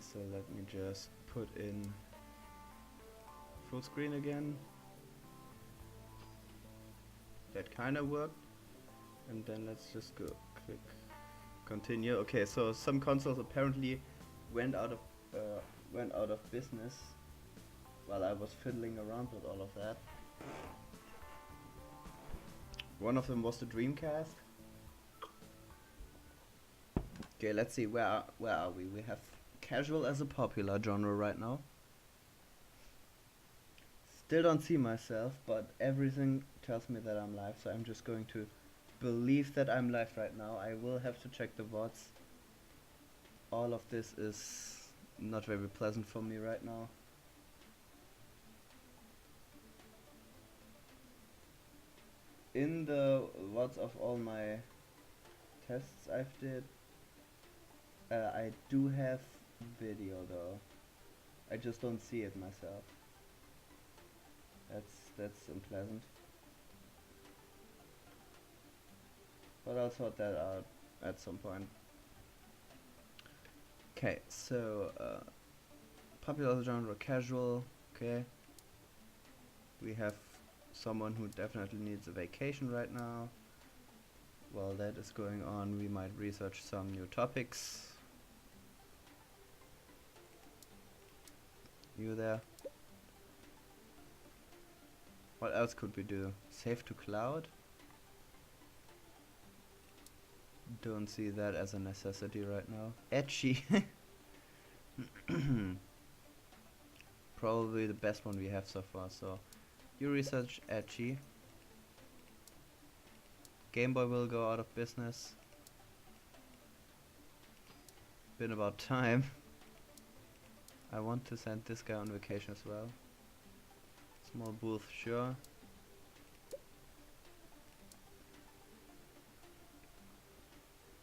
so let me just put in full screen again. That kind of worked. And then let's just go click continue. Okay, so some consoles apparently went out of business while I was fiddling around with all of that. One of them was the Dreamcast. Okay, let's see, where are we? We have casual as a popular genre right now. Still don't see myself, but everything tells me that I'm live, so I'm just going to believe that I'm live right now. I will have to check the VODs. All of this is not very pleasant for me right now. In the VODs of all my tests I've did, I do have video though. I just don't see it myself. That's unpleasant. But I'll sort that out at some point. Okay, so popular genre casual. Okay, we have someone who definitely needs a vacation right now. While that is going on, we might research some new topics. You there? What else could we do? Save to cloud? Don't see that as a necessity right now. Etchy. Probably the best one we have so far, so you research Etchy. Game Boy will go out of business. Been about time. I want to send this guy on vacation as well. Small booth, sure.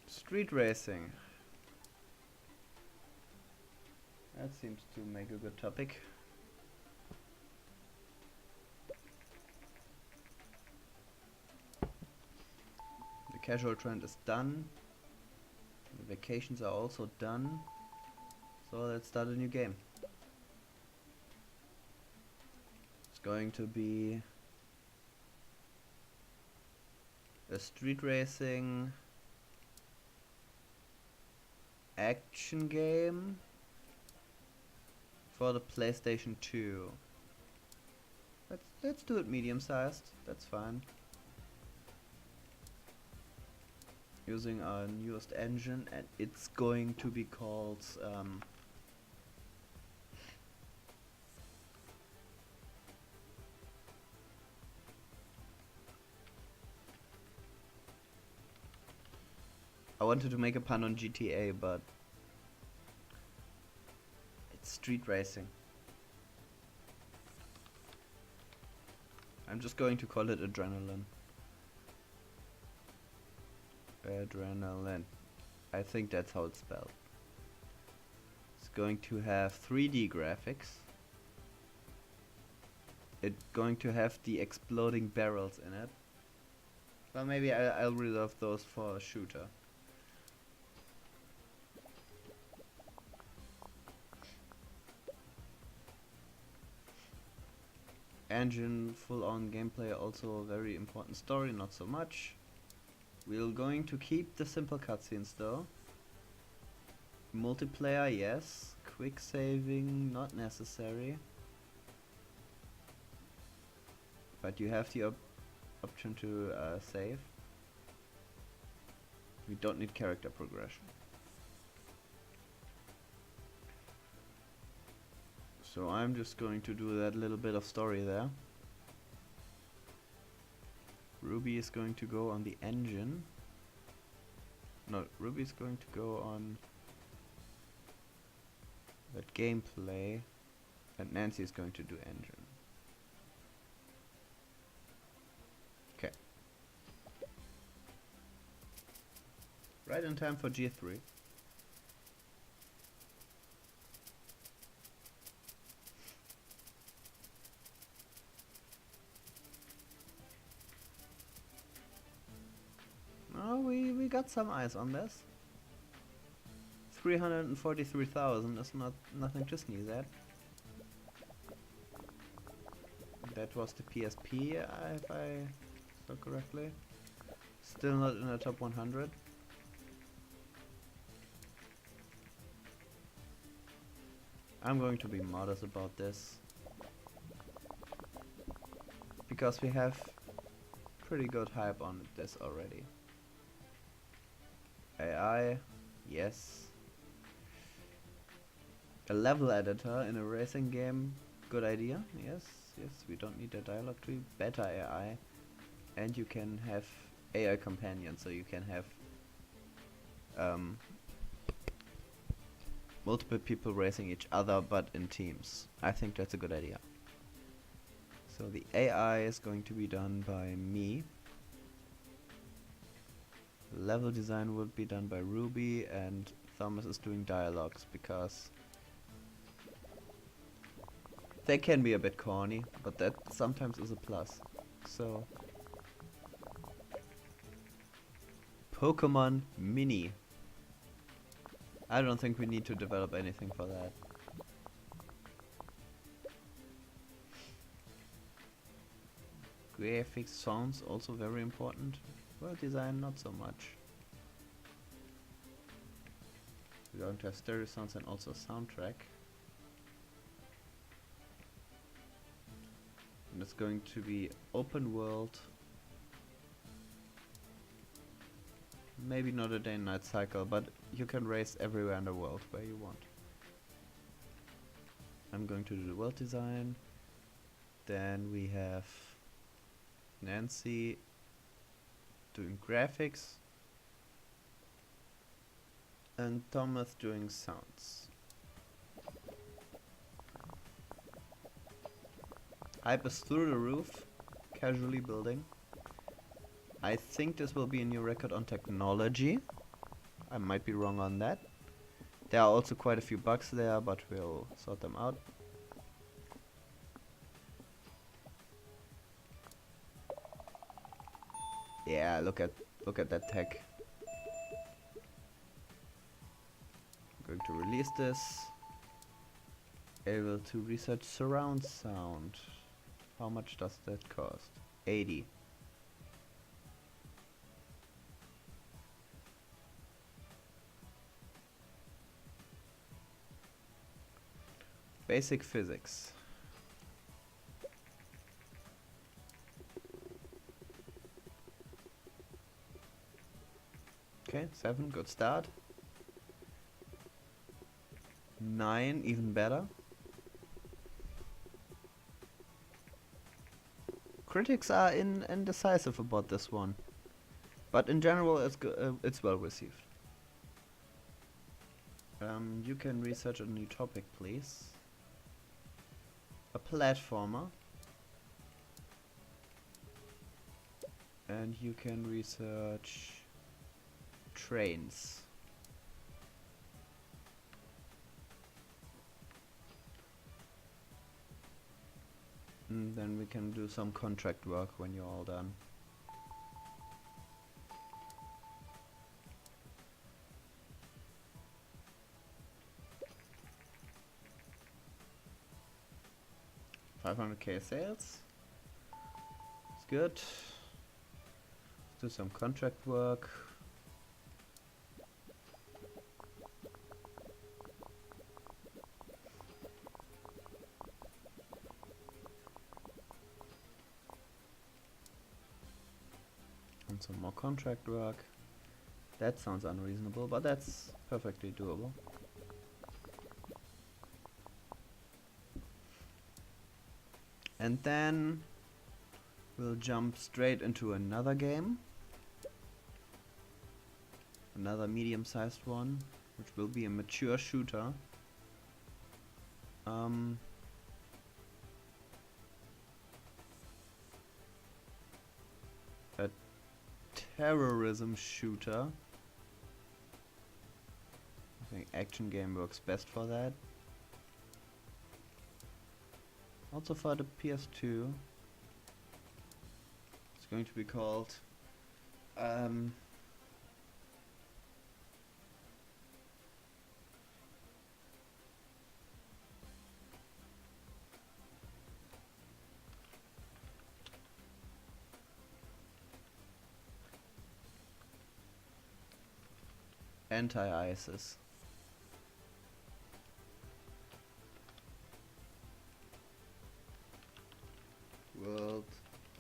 Street racing. That seems to make a good topic. The casual trend is done. The vacations are also done. So let's start a new game. It's going to be a street racing action game for the PlayStation 2. Let's do it medium sized. That's fine. Using our newest engine, and it's going to be called I wanted to make a pun on GTA, but it's street racing. I'm just going to call it Adrenaline. Adrenaline. I think that's how it's spelled. It's going to have 3D graphics. It's going to have the exploding barrels in it. Well, maybe I'll reserve those for a shooter. Engine, full-on gameplay, also a very important story, not so much. We're going to keep the simple cutscenes though. Multiplayer, yes. Quick saving, not necessary. But you have the option to save. We don't need character progression. So I'm just going to do that little bit of story there. Ruby is going to go on the engine. No, Ruby is going to go on that gameplay, and Nancy is going to do engine. Okay. Right in time for G3. Oh, we got some eyes on this. 343,000 is nothing to sneeze at. That was the PSP, if I saw correctly. Still not in the top 100. I'm going to be modest about this, because we have pretty good hype on this already. AI, yes. A level editor in a racing game, good idea. Yes, yes, we don't need a dialogue tree. Better AI, and you can have AI companions, so you can have multiple people racing each other, but in teams. I think that's a good idea. So the AI is going to be done by me. Level design will be done by Ruby, and Thomas is doing dialogues because they can be a bit corny, but that sometimes is a plus. So Pokemon Mini. I don't think we need to develop anything for that. Graphics, sounds also very important. World design not so much. We're going to have stereo sounds and also soundtrack. And it's going to be open world. Maybe not a day and night cycle, but you can race everywhere in the world where you want. I'm going to do the world design. Then we have Nancy doing graphics and Thomas doing sounds. Hype is through the roof, casually building. I think this will be a new record on technology. I might be wrong on that. There are also quite a few bugs there, but we'll sort them out. Yeah, look at that tech. I'm going to release this. Able to research surround sound. How much does that cost? 80. Basic physics. Okay, 7, good start. 9, even better. Critics are indecisive about this one, but in general it's well received. You can research a new topic, please. A platformer. And you can research trains. And then we can do some contract work when you're all done. $500k sales. It's good. Let's do some contract work. And some more contract work. That sounds unreasonable, but that's perfectly doable. And then we'll jump straight into another game. Another medium-sized one, which will be a mature shooter. A terrorism shooter. I think action game works best for that. Also for the PS2. It's going to be called Anti-ISIS. World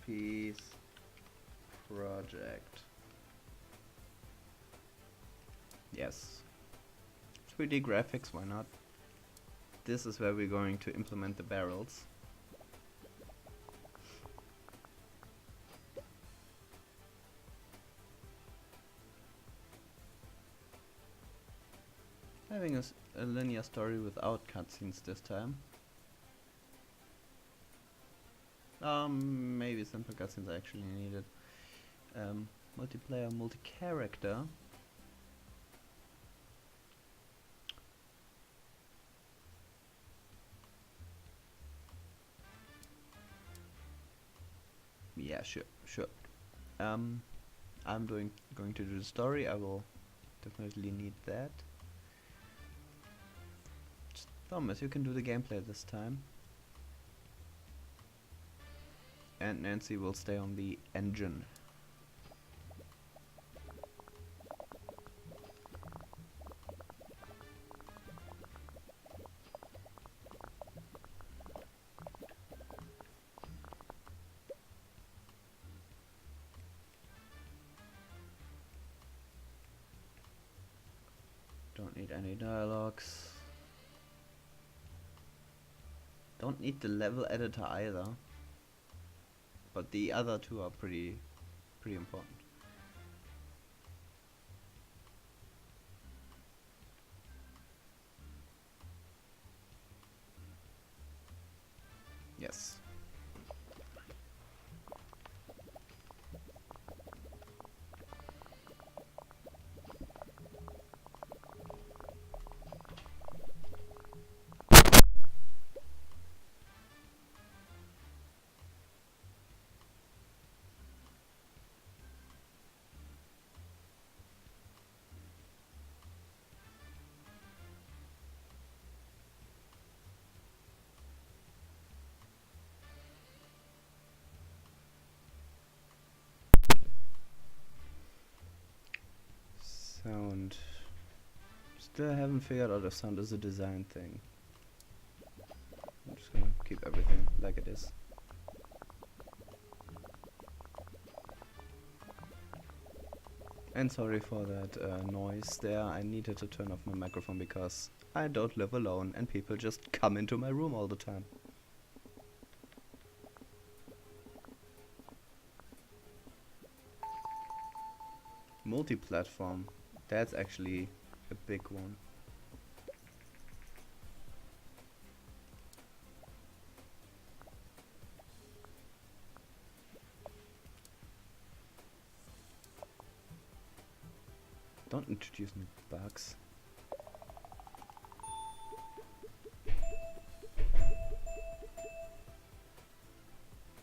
Peace Project. Yes. 3D graphics, why not? This is where we're going to implement the barrels. Having a linear story without cutscenes this time. Maybe simple cutscenes are actually needed. Multiplayer, multi-character. Yeah, sure. I'm going to do the story. I will definitely need that. Thomas, you can do the gameplay this time. And Nancy will stay on the engine. Don't need any dialogues. Don't need the level editor either. But the other two are pretty important. Yes. Sound. Still haven't figured out if sound is a design thing. I'm just gonna keep everything like it is. And sorry for that noise there. I needed to turn off my microphone because I don't live alone and people just come into my room all the time. Multi-platform. That's actually a big one. Don't introduce new bugs.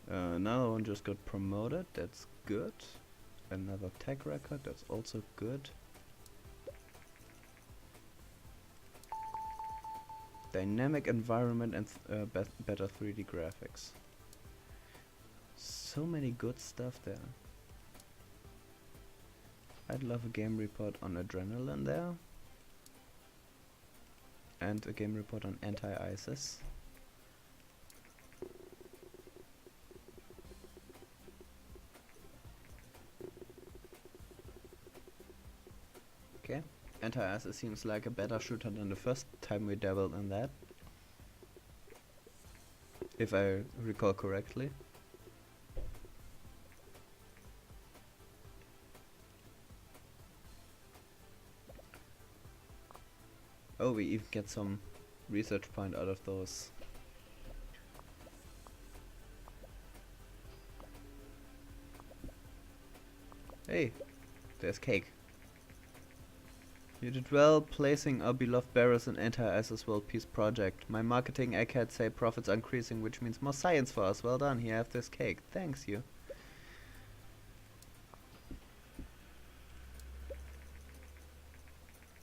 Another one just got promoted, that's good. Another tech record, that's also good. Dynamic environment and better 3D graphics. So many good stuff there. I'd love a game report on Adrenaline there. And a game report on anti-ISIS. Okay. Anti-ISIS seems like a better shooter than the first time we dabbled in that. If I recall correctly. Oh, we even get some research point out of those. Hey, there's cake. You did well placing our beloved barrels in anti-ISIS World Peace Project. My marketing eggheads say profits are increasing, which means more science for us. Well done, here have this cake. Thanks you.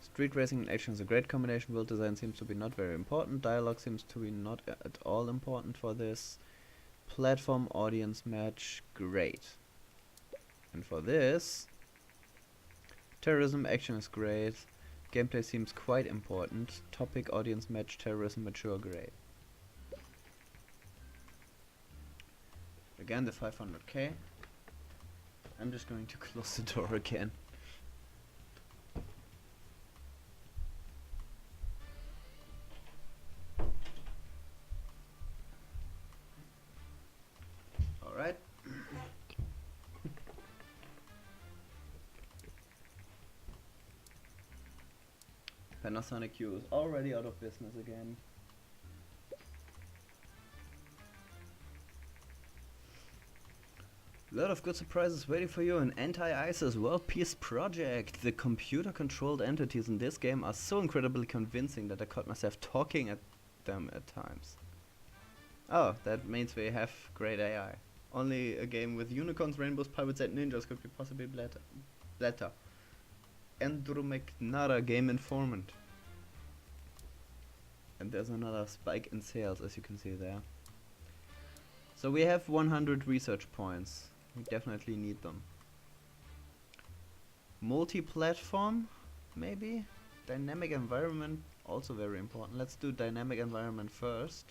Street racing and action is a great combination. World design seems to be not very important. Dialogue seems to be not at all important for this. Platform audience match, great. And for this, terrorism action is great. Gameplay seems quite important. Topic, audience match, terrorism, mature, grey. Again, the 500k. I'm just going to close the door again. Alright. Panasonic Q is already out of business again. A lot of good surprises waiting for you in Anti-ISIS World Peace Project. The computer-controlled entities in this game are so incredibly convincing that I caught myself talking at them at times. Oh, that means we have great AI. Only a game with unicorns, rainbows, pirates and ninjas could be possibly better. Andromeda Game Informant. And there's another spike in sales, as you can see there. So we have 100 research points. We definitely need them. Multi-platform, maybe? Dynamic environment, also very important. Let's do dynamic environment first.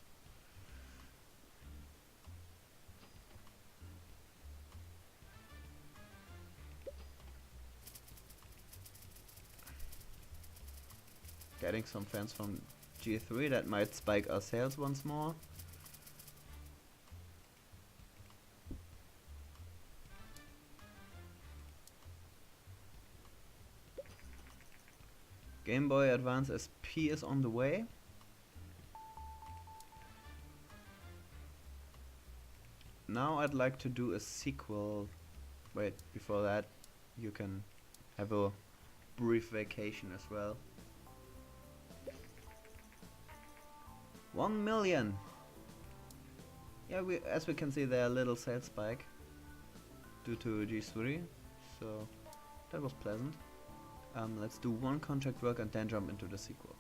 Getting some fans from G3, that might spike our sales once more. Game Boy Advance SP is on the way. Now I'd like to do a sequel. Wait, before that you can have a brief vacation as well. 1 million! Yeah, as we can see there, a little sales spike due to G3, so that was pleasant. Let's do one contract work and then jump into the sequel.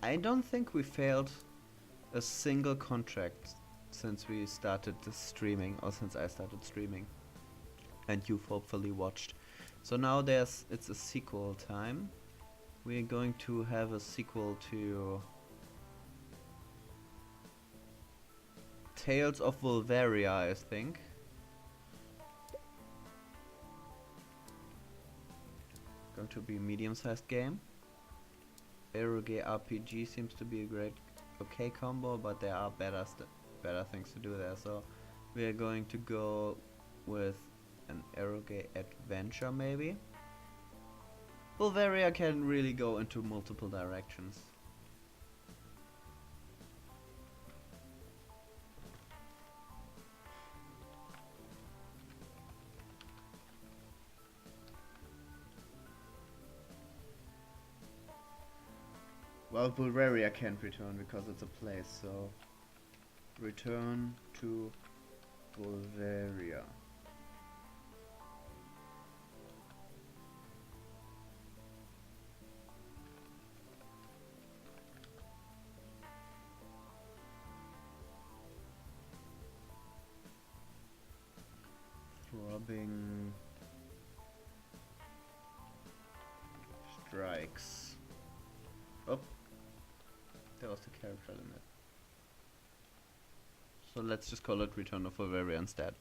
I don't think we failed a single contract since we started the streaming, or since I started streaming and you've hopefully watched. So now it's a sequel time. We're going to have a sequel to Tales of Wolveria, I think. Going to be a medium-sized game. Eroge RPG seems to be a great, okay combo, but there are better things to do there. So we are going to go with an Eroge adventure, maybe. Wolveria can really go into multiple directions. Well, Bulgaria can't return because it's a place, so return to Bulgaria. Throbbing strikes. Oh. There was the character limit. So let's just call it Return of Wolveria instead.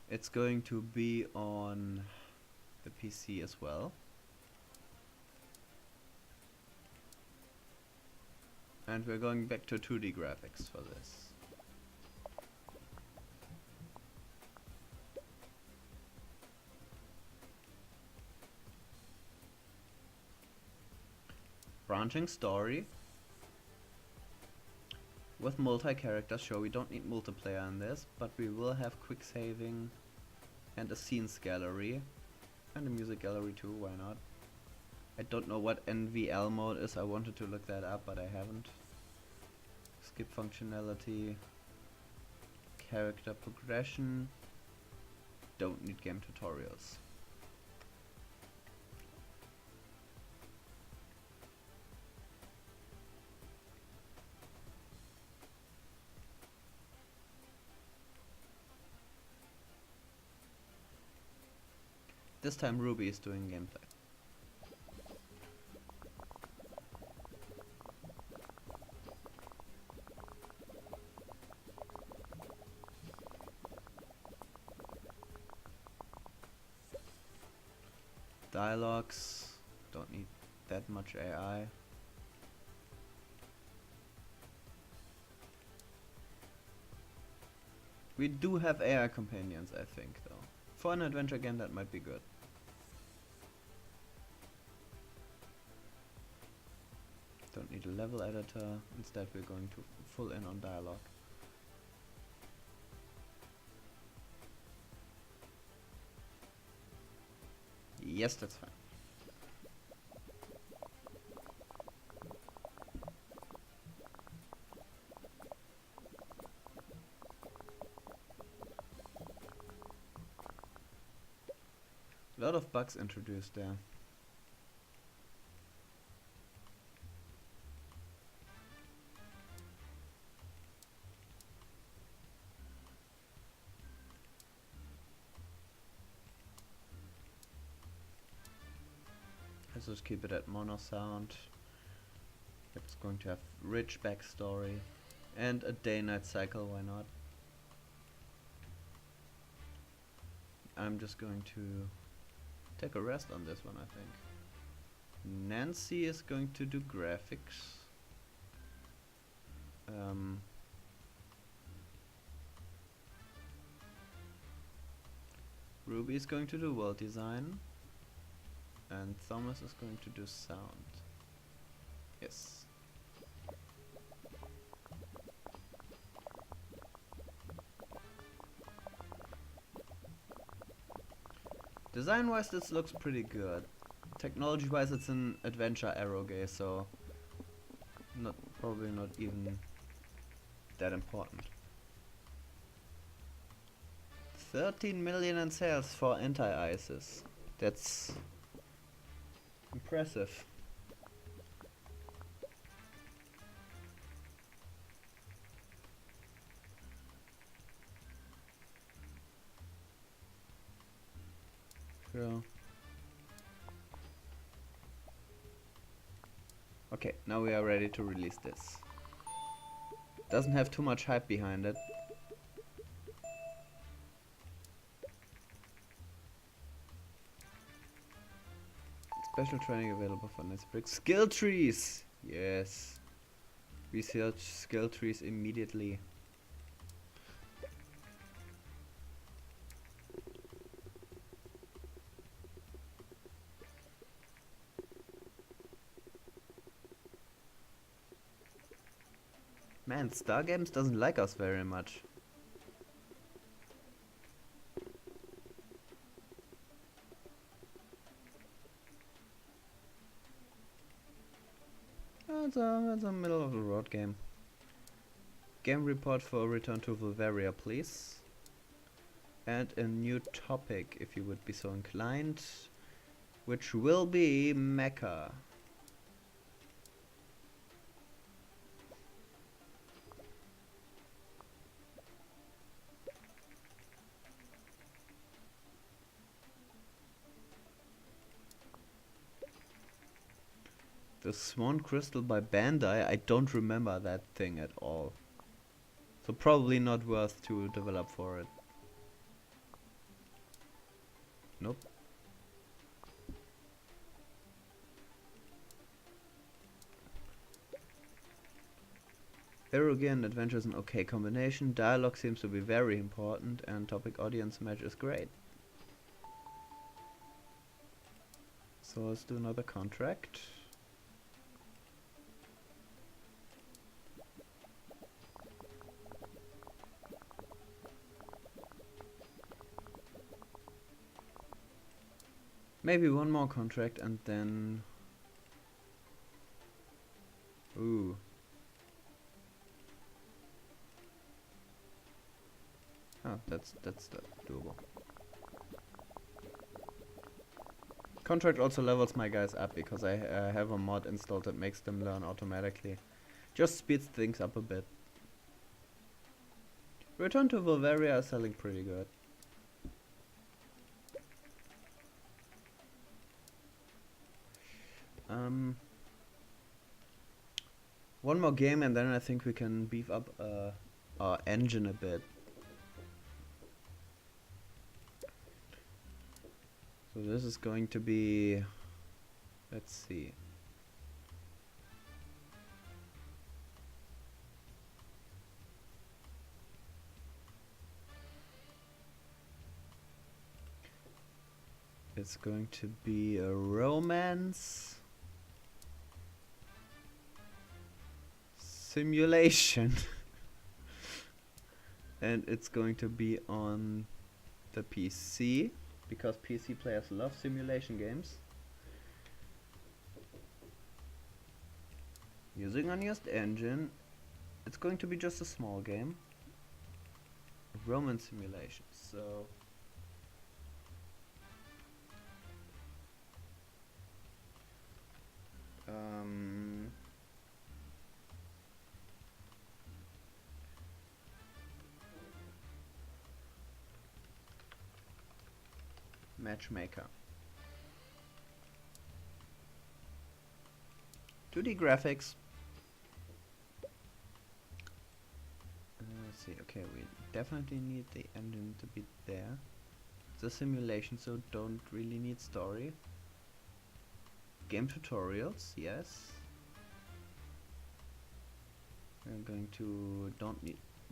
It's going to be on the PC as well. And we're going back to 2D graphics for this. Branching story. With multi-character, sure, we don't need multiplayer in this, but we will have quick saving and a scenes gallery and a music gallery too, why not? I don't know what NVL mode is, I wanted to look that up, but I haven't. Skip functionality, character progression, don't need game tutorials. This time Ruby is doing gameplay. Dialogues, don't need that much AI. We do have AI companions, I think, though. For an adventure game, that might be good. Don't need a level editor. Instead, we're going to full in on dialogue. Yes, that's fine. A lot of bugs introduced there. Let's just keep it at mono sound. It's going to have rich backstory and a day-night cycle, why not? I'm just going to take a rest on this one, I think. Nancy is going to do graphics. Ruby is going to do world design. And Thomas is going to do sound. Yes. Design wise this looks pretty good. Technology wise it's an adventure eroge, so probably not even that important. 13 million in sales for anti-ISIS. That's impressive. Sure. Okay, now we are ready to release this. Doesn't have too much hype behind it. Special training available for next break. Skill trees! Yes. Research skill trees immediately. Man, Star Games doesn't like us very much. It's a middle of the road game. Game report for Return to Vulveria, please. And a new topic, if you would be so inclined, which will be Mecha. The Swan Crystal by Bandai, I don't remember that thing at all. So probably not worth to develop for it. Nope. Eroge and adventure is an okay combination. Dialogue seems to be very important and topic audience match is great. So let's do another contract. Maybe one more contract and then... Ooh. Oh, that's doable. Contract also levels my guys up because I have a mod installed that makes them learn automatically. Just speeds things up a bit. Return to Vulveria is selling pretty good. One more game and then I think we can beef up our engine a bit. So this is going to be, let's see. It's going to be a romance simulation. And it's going to be on the PC, because PC players love simulation games. Using unused engine. It's going to be just a small game. Romance simulation. So matchmaker. 2D graphics. Let's see. Okay, we definitely need the engine to be there. It's a simulation, so don't really need story. Game tutorials, yes. We're going to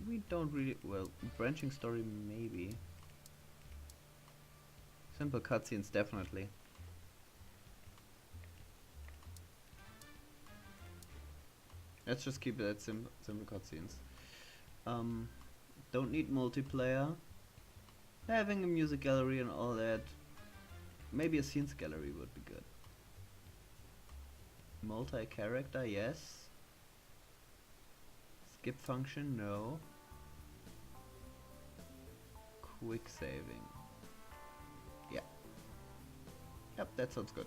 we don't really, well, branching story maybe. Simple cutscenes definitely. Let's just keep it at simple cutscenes. Don't need multiplayer. Having a music gallery and all that. Maybe a scenes gallery would be good. Multi-character, yes. Skip function, no. Quick saving. Yeah. Yep, that sounds good.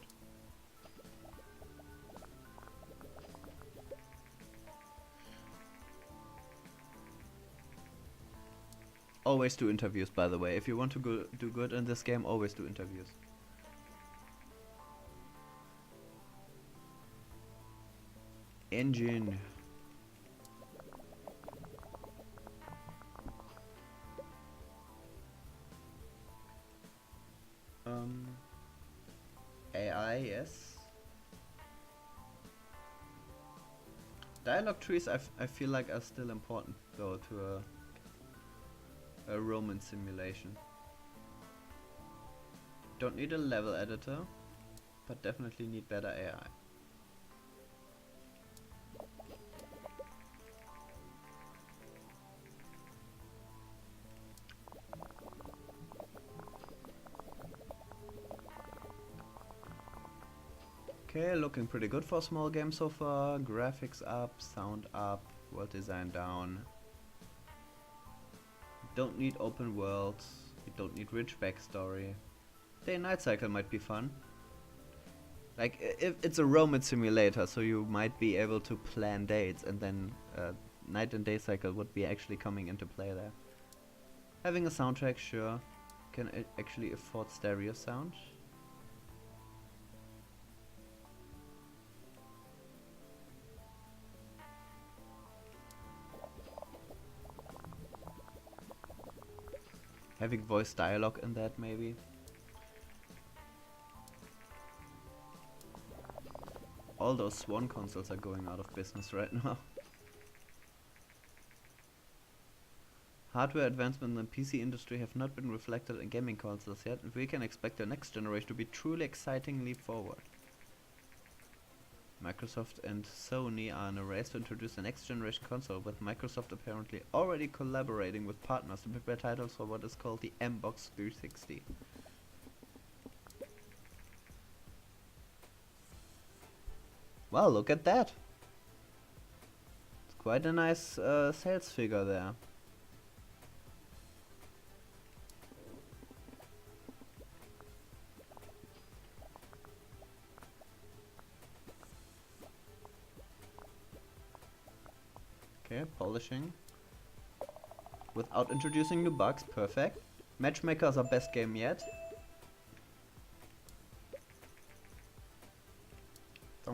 Always do interviews, by the way. If you want to do good in this game, always do interviews. Engine. AI, yes. Dialogue trees I feel like are still important though to a romance simulation. Don't need a level editor, but definitely need better AI. Okay, looking pretty good for a small game so far. Graphics up, sound up, world design down. Don't need open worlds. You don't need rich backstory. Day and night cycle might be fun. Like, if it's a romance simulator, so you might be able to plan dates, and then night and day cycle would be actually coming into play there. Having a soundtrack, sure. Can actually afford stereo sound. Having voice dialogue in that, maybe. All those Swan consoles are going out of business right now. Hardware advancement in the PC industry have not been reflected in gaming consoles yet, and we can expect the next generation to be truly excitingly forward. Microsoft and Sony are in a race to introduce the next generation console, with Microsoft apparently already collaborating with partners to prepare titles for what is called the Xbox 360. Well, look at that! It's quite a nice sales figure there. Okay, polishing. Without introducing new bugs, perfect. Matchmaker is our best game yet.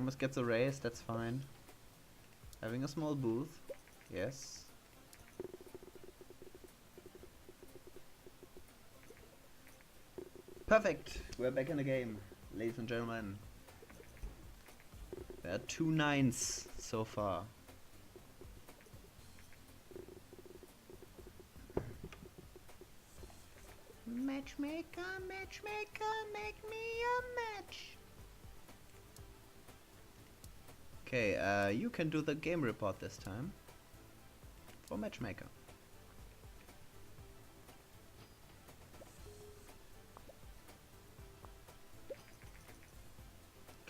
Thomas gets a raise, that's fine. Having a small booth, yes. Perfect! We're back in the game, ladies and gentlemen. There are 2 9s so far. Matchmaker, matchmaker, make me a match! Okay, you can do the game report this time. For matchmaker.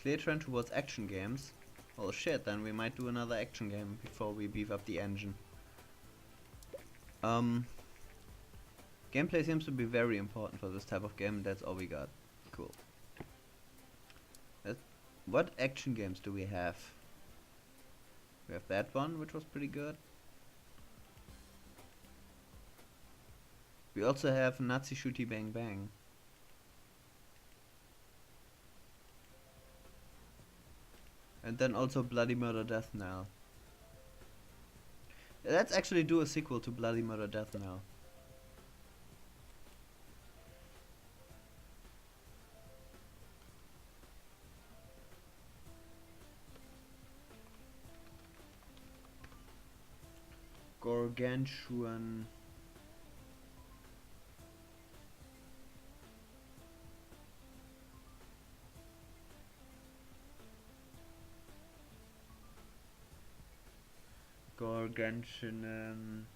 Clear trend towards action games. Oh shit, then we might do another action game before we beef up the engine. Gameplay seems to be very important for this type of game, that's all we got. Cool. What action games do we have? We have that one, which was pretty good. We also have Nazi Shooty Bang Bang. And then also Bloody Murder Death Knell. Let's actually do a sequel to Bloody Murder Death Knell. Gargantuan. Gargantuan.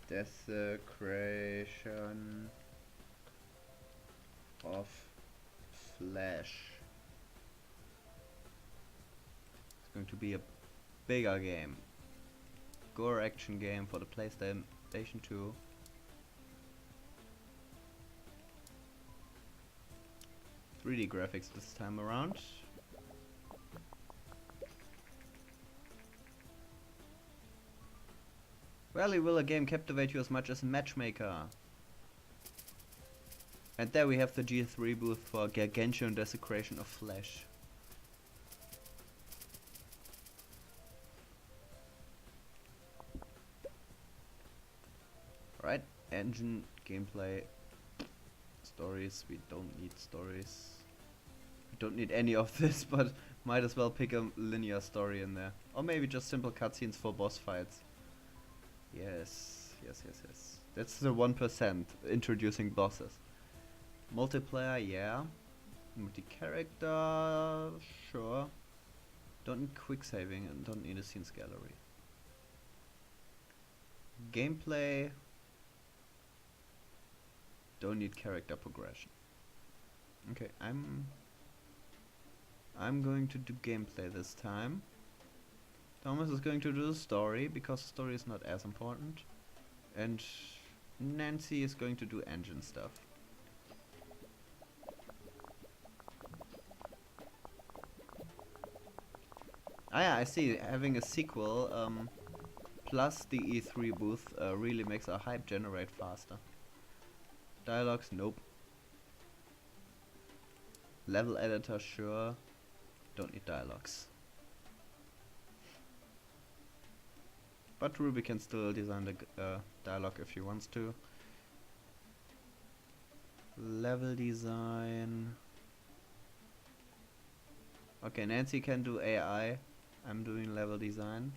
Desecration of Flesh. It's going to be a bigger game. Gore action game for the PlayStation 2. 3D graphics this time around. Rarely will a game captivate you as much as Matchmaker. And there we have the G3 booth for Gargantuan Desecration of Flesh. Right, engine, gameplay, stories. We don't need stories. We don't need any of this, but might as well pick a linear story in there. Or maybe just simple cutscenes for boss fights. Yes, yes, yes, yes. That's the 1%, introducing bosses. Multiplayer, yeah. Multi-character, sure. Don't need quick saving and don't need a scenes gallery. Gameplay, don't need character progression. Okay, I'm going to do gameplay this time. Thomas is going to do the story because the story is not as important, and Nancy is going to do engine stuff. Ah yeah, I see. Having a sequel plus the E3 booth really makes our hype generate faster. Dialogues, nope. Level editor, sure. Don't need dialogues. But Ruby can still design the dialogue if he wants to. Level design. Okay, Nancy can do AI. I'm doing level design.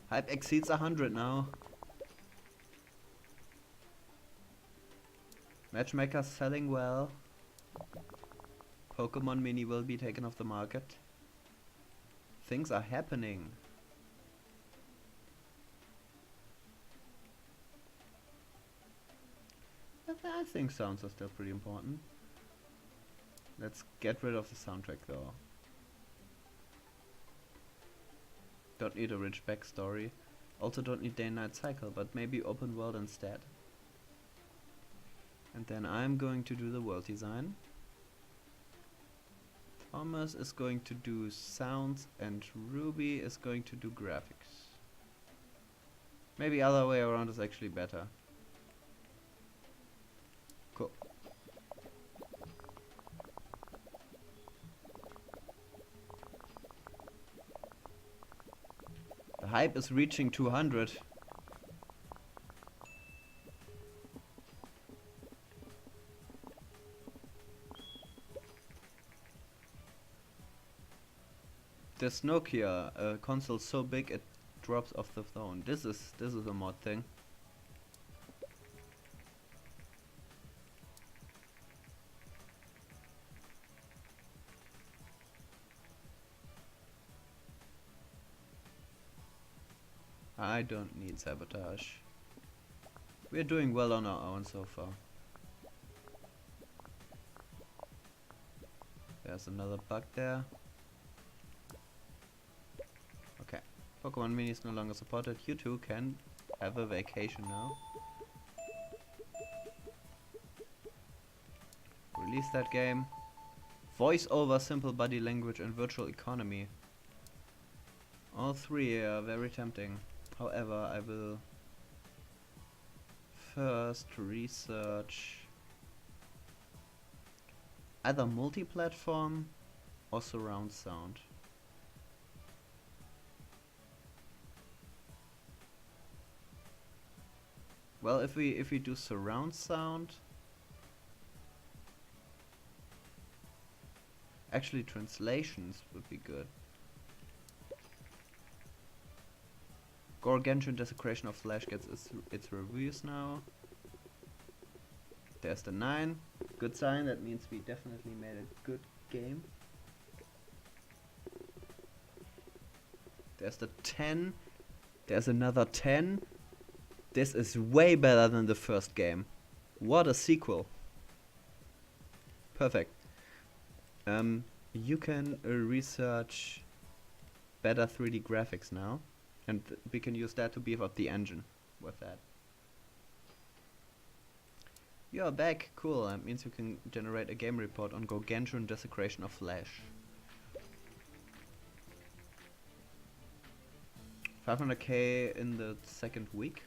Hype exceeds 100 now. Matchmaker selling well. Pokemon Mini will be taken off the market. Things are happening. I think sounds are still pretty important. Let's get rid of the soundtrack though. Don't need a rich backstory. Also don't need day and night cycle, but maybe open world instead. And then I'm going to do the world design. Thomas is going to do sounds and Ruby is going to do graphics. Maybe other way around is actually better. Cool. The hype is reaching 200. There's Nokia, a console so big it drops off the phone. This is a mod thing. I don't need sabotage. We're doing well on our own so far. There's another bug there. Okay. Pokemon Mini is no longer supported. You two can have a vacation now. Release that game. Voice over, simple body language and virtual economy. All three are very tempting. However, I will first research either multi-platform or surround sound. Well, if we do surround sound, actually translations would be good. Gargantuan Desecration of Flesh gets its reviews now. There's the 9. Good sign, that means we definitely made a good game. There's the 10. There's another 10. This is way better than the first game. What a sequel. Perfect. You can research better 3D graphics now. And we can use that to beef up the engine with that. You're back, cool. That means you can generate a game report on Gargantuan Desecration of Flesh. 500k in the second week.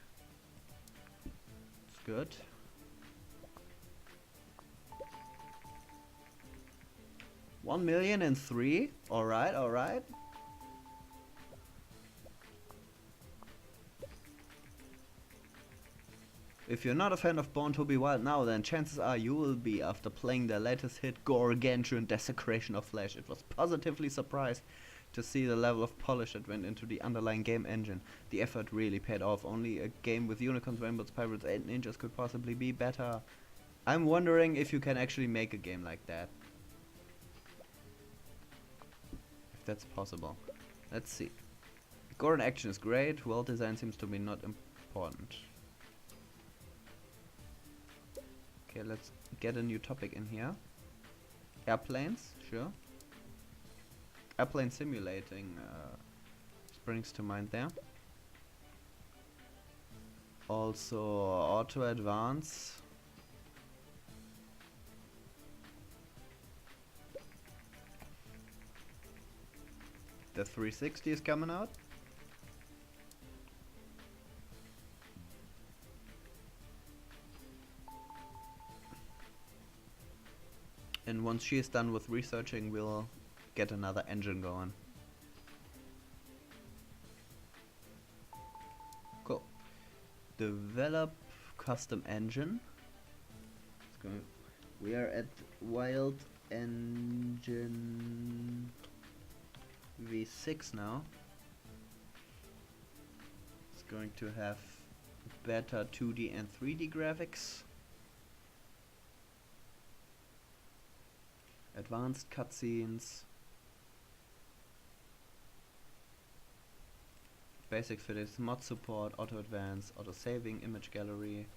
It's good. $1 million and 3. Alright, alright. If you're not a fan of Tobi Wild now, then chances are you will be after playing their latest hit, Gargantuan Desecration of Flesh. It was positively surprised to see the level of polish that went into the underlying game engine. The effort really paid off. Only a game with unicorns, rainbows, pirates, and ninjas could possibly be better. I'm wondering if you can actually make a game like that. If that's possible. Let's see. Gore and action is great. World design seems to be not important. Okay, let's get a new topic in here. Airplanes, sure. Airplane simulating springs to mind there. Also auto advance. The 360 is coming out. And once she is done with researching, we'll get another engine going. Cool. Develop custom engine. We are at Wild Engine V6 now. It's going to have better 2D and 3D graphics. Advanced cutscenes. Basic physics, mod support, auto advance, auto saving, image gallery,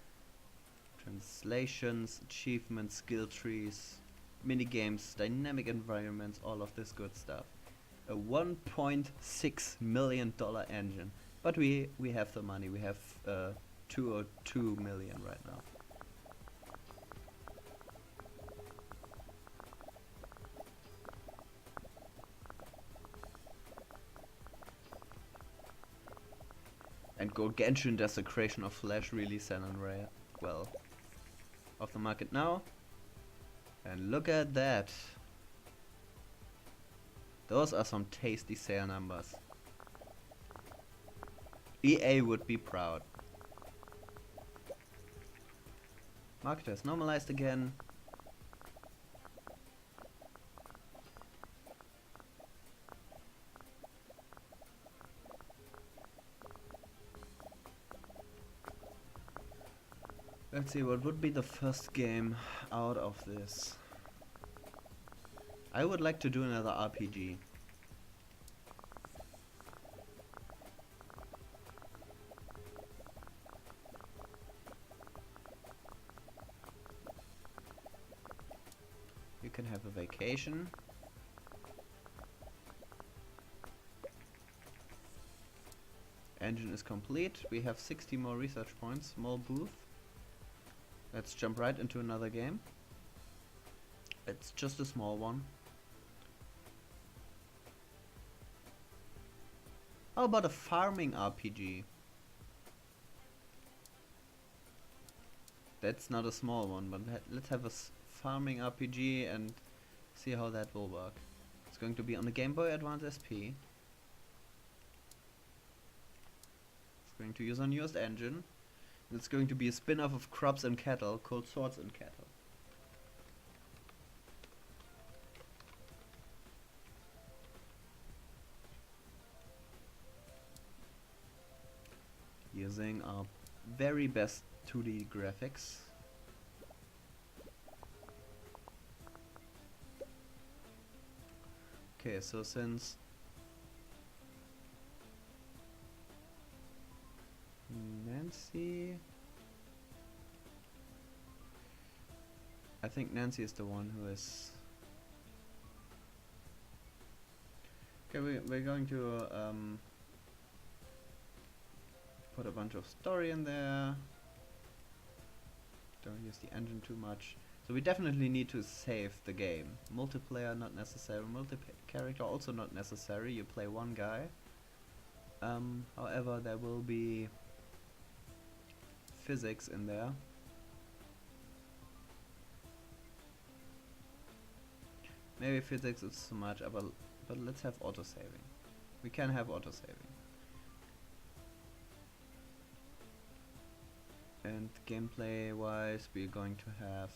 translations, achievements, skill trees, minigames, dynamic environments, all of this good stuff. A $1.6 million engine. But we have the money. We have 202 million right now. And Gargantuan Desecration of Flesh really selling rare well. Off the market now. And look at that. Those are some tasty sale numbers. EA would be proud. Market has normalized again. Let's see, what would be the first game out of this? I would like to do another RPG. You can have a vacation. Engine is complete. We have 60 more research points. Small booth. Let's jump right into another game. It's just a small one. How about a farming RPG? That's not a small one, but let's have a farming RPG and see how that will work. It's going to be on the Game Boy Advance SP. It's going to use our newest engine. It's going to be a spin-off of Crops and Cattle called Swords and Cattle. Using our very best 2D graphics. Okay, so since Nancy, I think Nancy is the one who is. Okay, we're going to put a bunch of story in there. Don't use the engine too much. So we definitely need to save the game. Multiplayer not necessary. Multi-character also not necessary. You play one guy. However, there will be physics in there. Maybe physics is too much, but let's have auto-saving. We can have auto-saving. And gameplay wise, we're going to have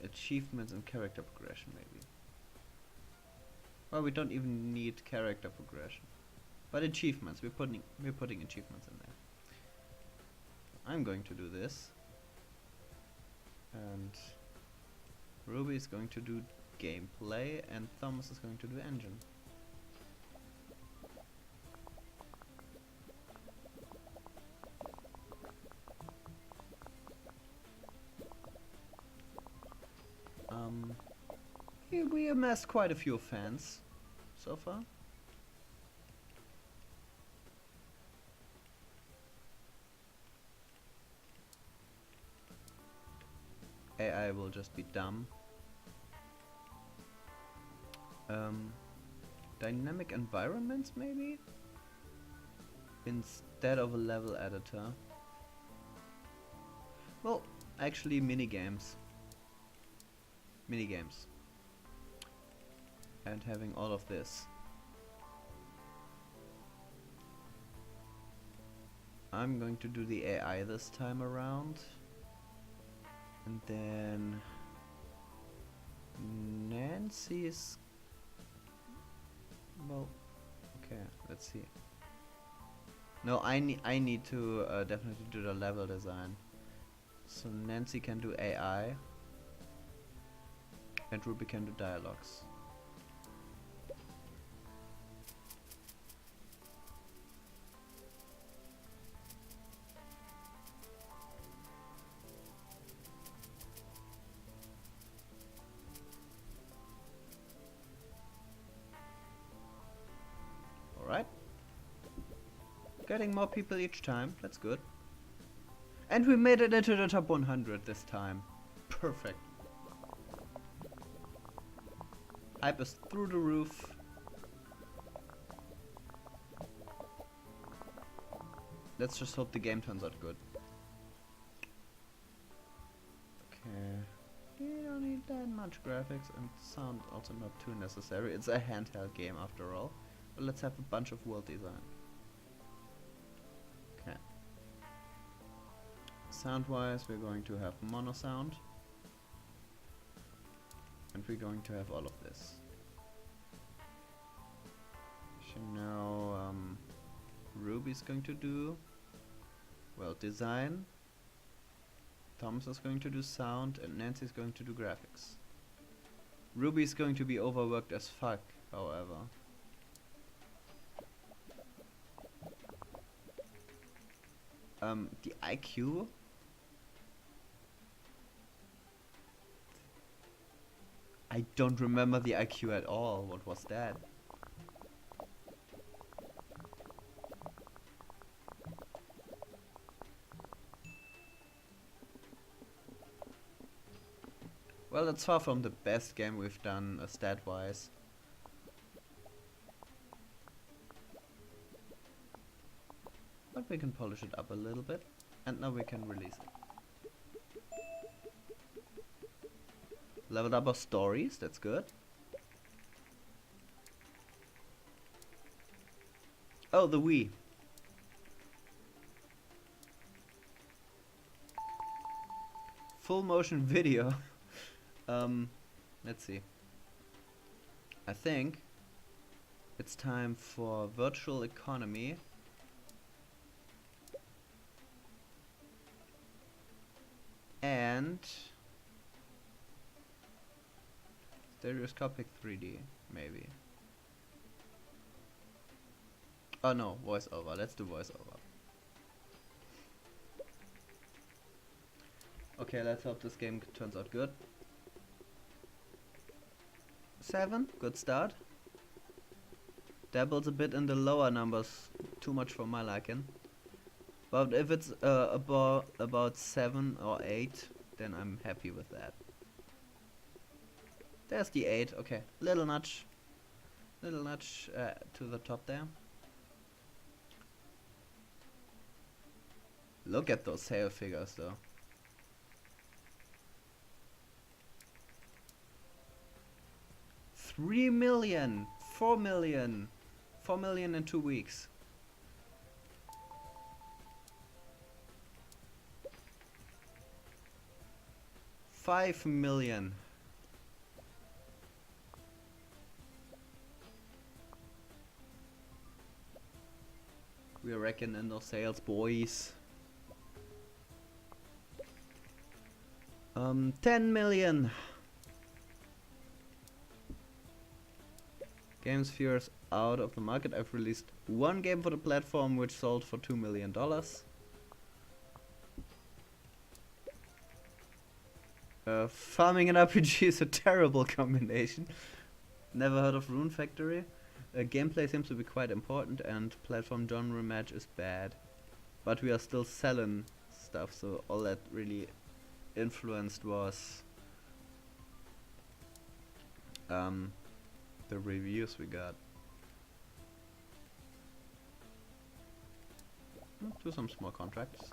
achievements and character progression maybe. Well, we don't even need character progression. But achievements, we're putting achievements in there. I'm going to do this. And Ruby is going to do gameplay and Thomas is going to do engine. We amassed quite a few fans so far. AI will just be dumb. Dynamic environments maybe? Instead of a level editor. Well, actually minigames. And having all of this. I'm going to do the AI this time around. And then Nancy's, well, okay, let's see. No, I need to definitely do the level design. So Nancy can do AI and Ruby can do dialogues. Alright. Getting more people each time, that's good. And we made it into the top 100 this time. Perfect. Hype is through the roof. let's just hope the game turns out good. Okay. You don't need that much graphics, and sound also not too necessary. It's a handheld game after all. But let's have a bunch of world design. Okay. Sound-wise, we're going to have mono sound. And we're going to have all of this. You know, Ruby's going to do, well, design. Thomas is going to do sound, and Nancy's going to do graphics. Ruby's going to be overworked as fuck, however. The IQ? I don't remember the IQ at all. What was that? Well, that's far from the best game we've done stat-wise. But we can polish it up a little bit, and now we can release it. Leveled up our stories, that's good. Oh, the Wii. Full motion video. Let's see. I think it's time for virtual economy. And stereoscopic 3D, maybe. Oh no, voiceover. Let's do voiceover. Okay, let's hope this game turns out good. 7, good start. Dabbles a bit in the lower numbers, too much for my liking. But if it's about 7 or 8, then I'm happy with that. There's the 8, okay. Little nudge to the top there. Look at those sale figures though. $3 million, 4 million, 4 million in 2 weeks. $5 million. We're wrecking in those sales, boys. 10 million. GameSphere's out of the market. I've released one game for the platform which sold for $2 million. Farming and RPG is a terrible combination. Never heard of Rune Factory. Gameplay seems to be quite important, and platform genre match is bad. But we are still selling stuff, so all that really influenced was the reviews we got. Do some small contracts.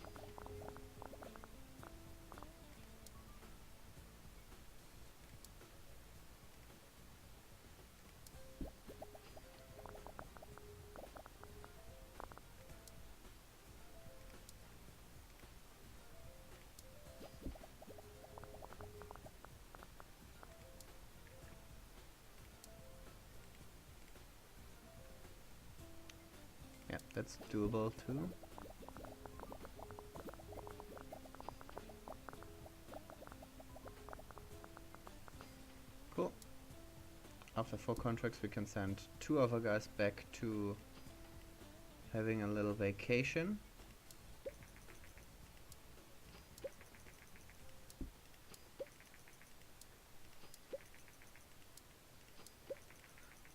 Yeah, that's doable too. Cool. After 4 contracts we can send 2 of our guys back to having a little vacation.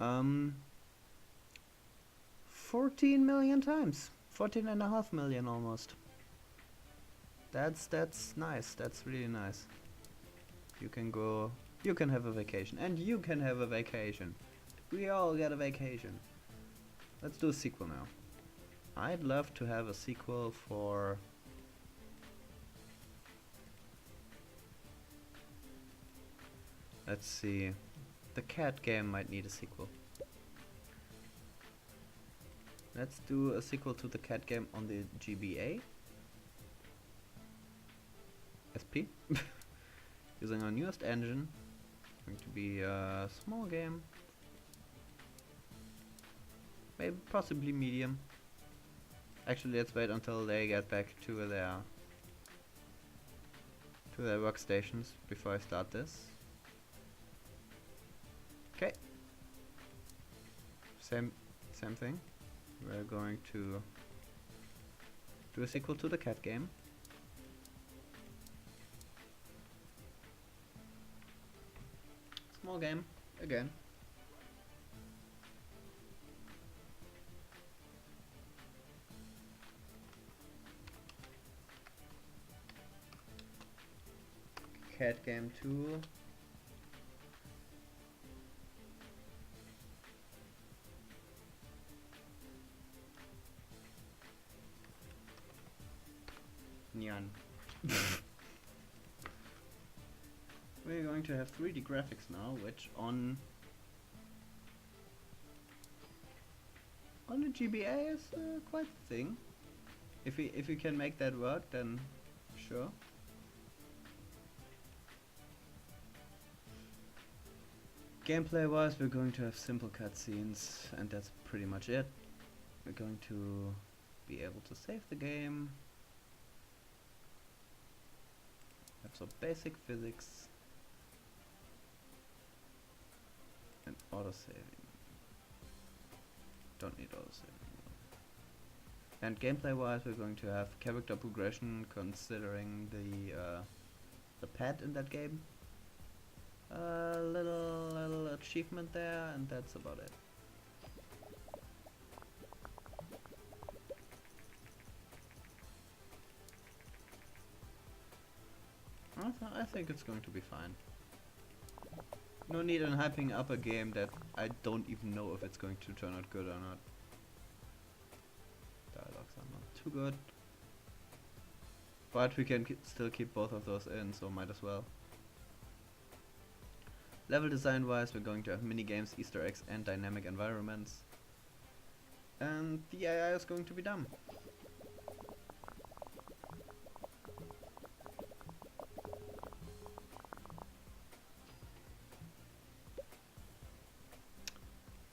Um, 14 million times. 14.5 million almost. That's nice. That's really nice. You can go, you can have a vacation, and you can have a vacation. We all get a vacation. Let's do a sequel now. I'd love to have a sequel for... Let's see. The cat game might need a sequel. Let's do a sequel to the cat game on the GBA. SP. Using our newest engine. Going to be a small game. Maybe possibly medium. Actually, let's wait until they get back to their workstations before I start this. Okay. Same thing. We're going to do a sequel to the cat game. Small game again. Cat game 2. Nyan. We're going to have 3D graphics now, which on the GBA is quite a thing. If we can make that work, then sure. Gameplay wise, we're going to have simple cutscenes, and that's pretty much it. We're going to be able to save the game. Have some basic physics and autosaving. Don't need autosaving. And gameplay wise, we're going to have character progression considering the pet in that game. A little achievement there, and that's about it. I think it's going to be fine. No need in hyping up a game that I don't even know if it's going to turn out good or not. Dialogues are not too good. But we can still keep both of those in, so might as well. Level design wise, we're going to have mini games, Easter eggs and dynamic environments. And the AI is going to be dumb.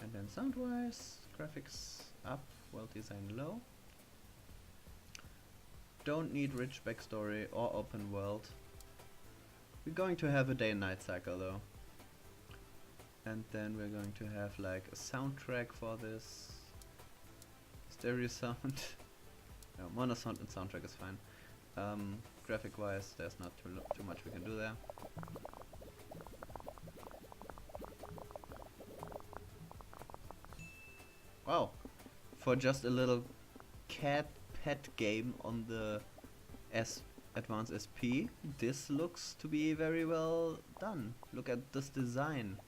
And then sound wise, graphics up, world design low. Don't need rich backstory or open world. We're going to have a day and night cycle though. And then we're going to have like a soundtrack for this. Stereo sound. No, mono sound and soundtrack is fine. Graphic wise, there's not too much we can do there. Wow, for just a little cat pet game on the Advanced SP, this looks to be very well done. Look at this design.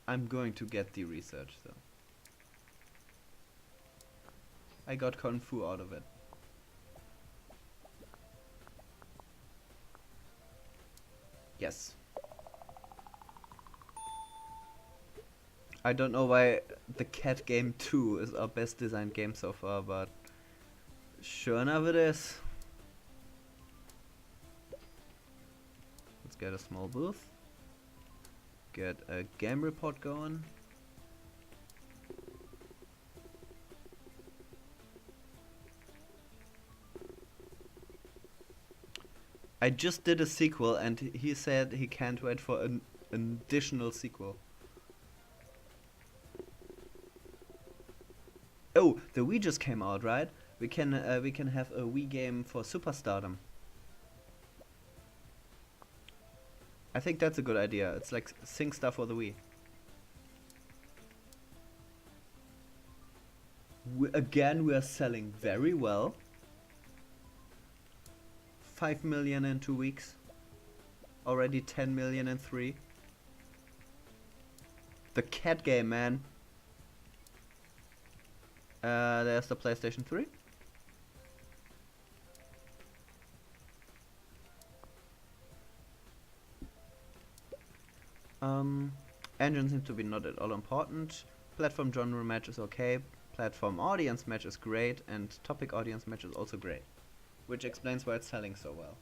I'm going to get the research though. I got Kung Fu out of it. Yes. I don't know why the cat game 2 is our best designed game so far, but sure enough it is. Let's get a small booth. Get a game report going. I just did a sequel and he said he can't wait for an additional sequel. Oh, the Wii just came out, right? We can have a Wii game for Superstardom. I think that's a good idea. It's like sync stuff for the Wii. Again, we are selling very well. 5 million in 2 weeks. Already 10 million and 3. The cat game, man. There's the PlayStation 3. Engine seems to be not at all important. Platform genre match is okay. Platform audience match is great. And topic audience match is also great. Which explains why it's selling so well.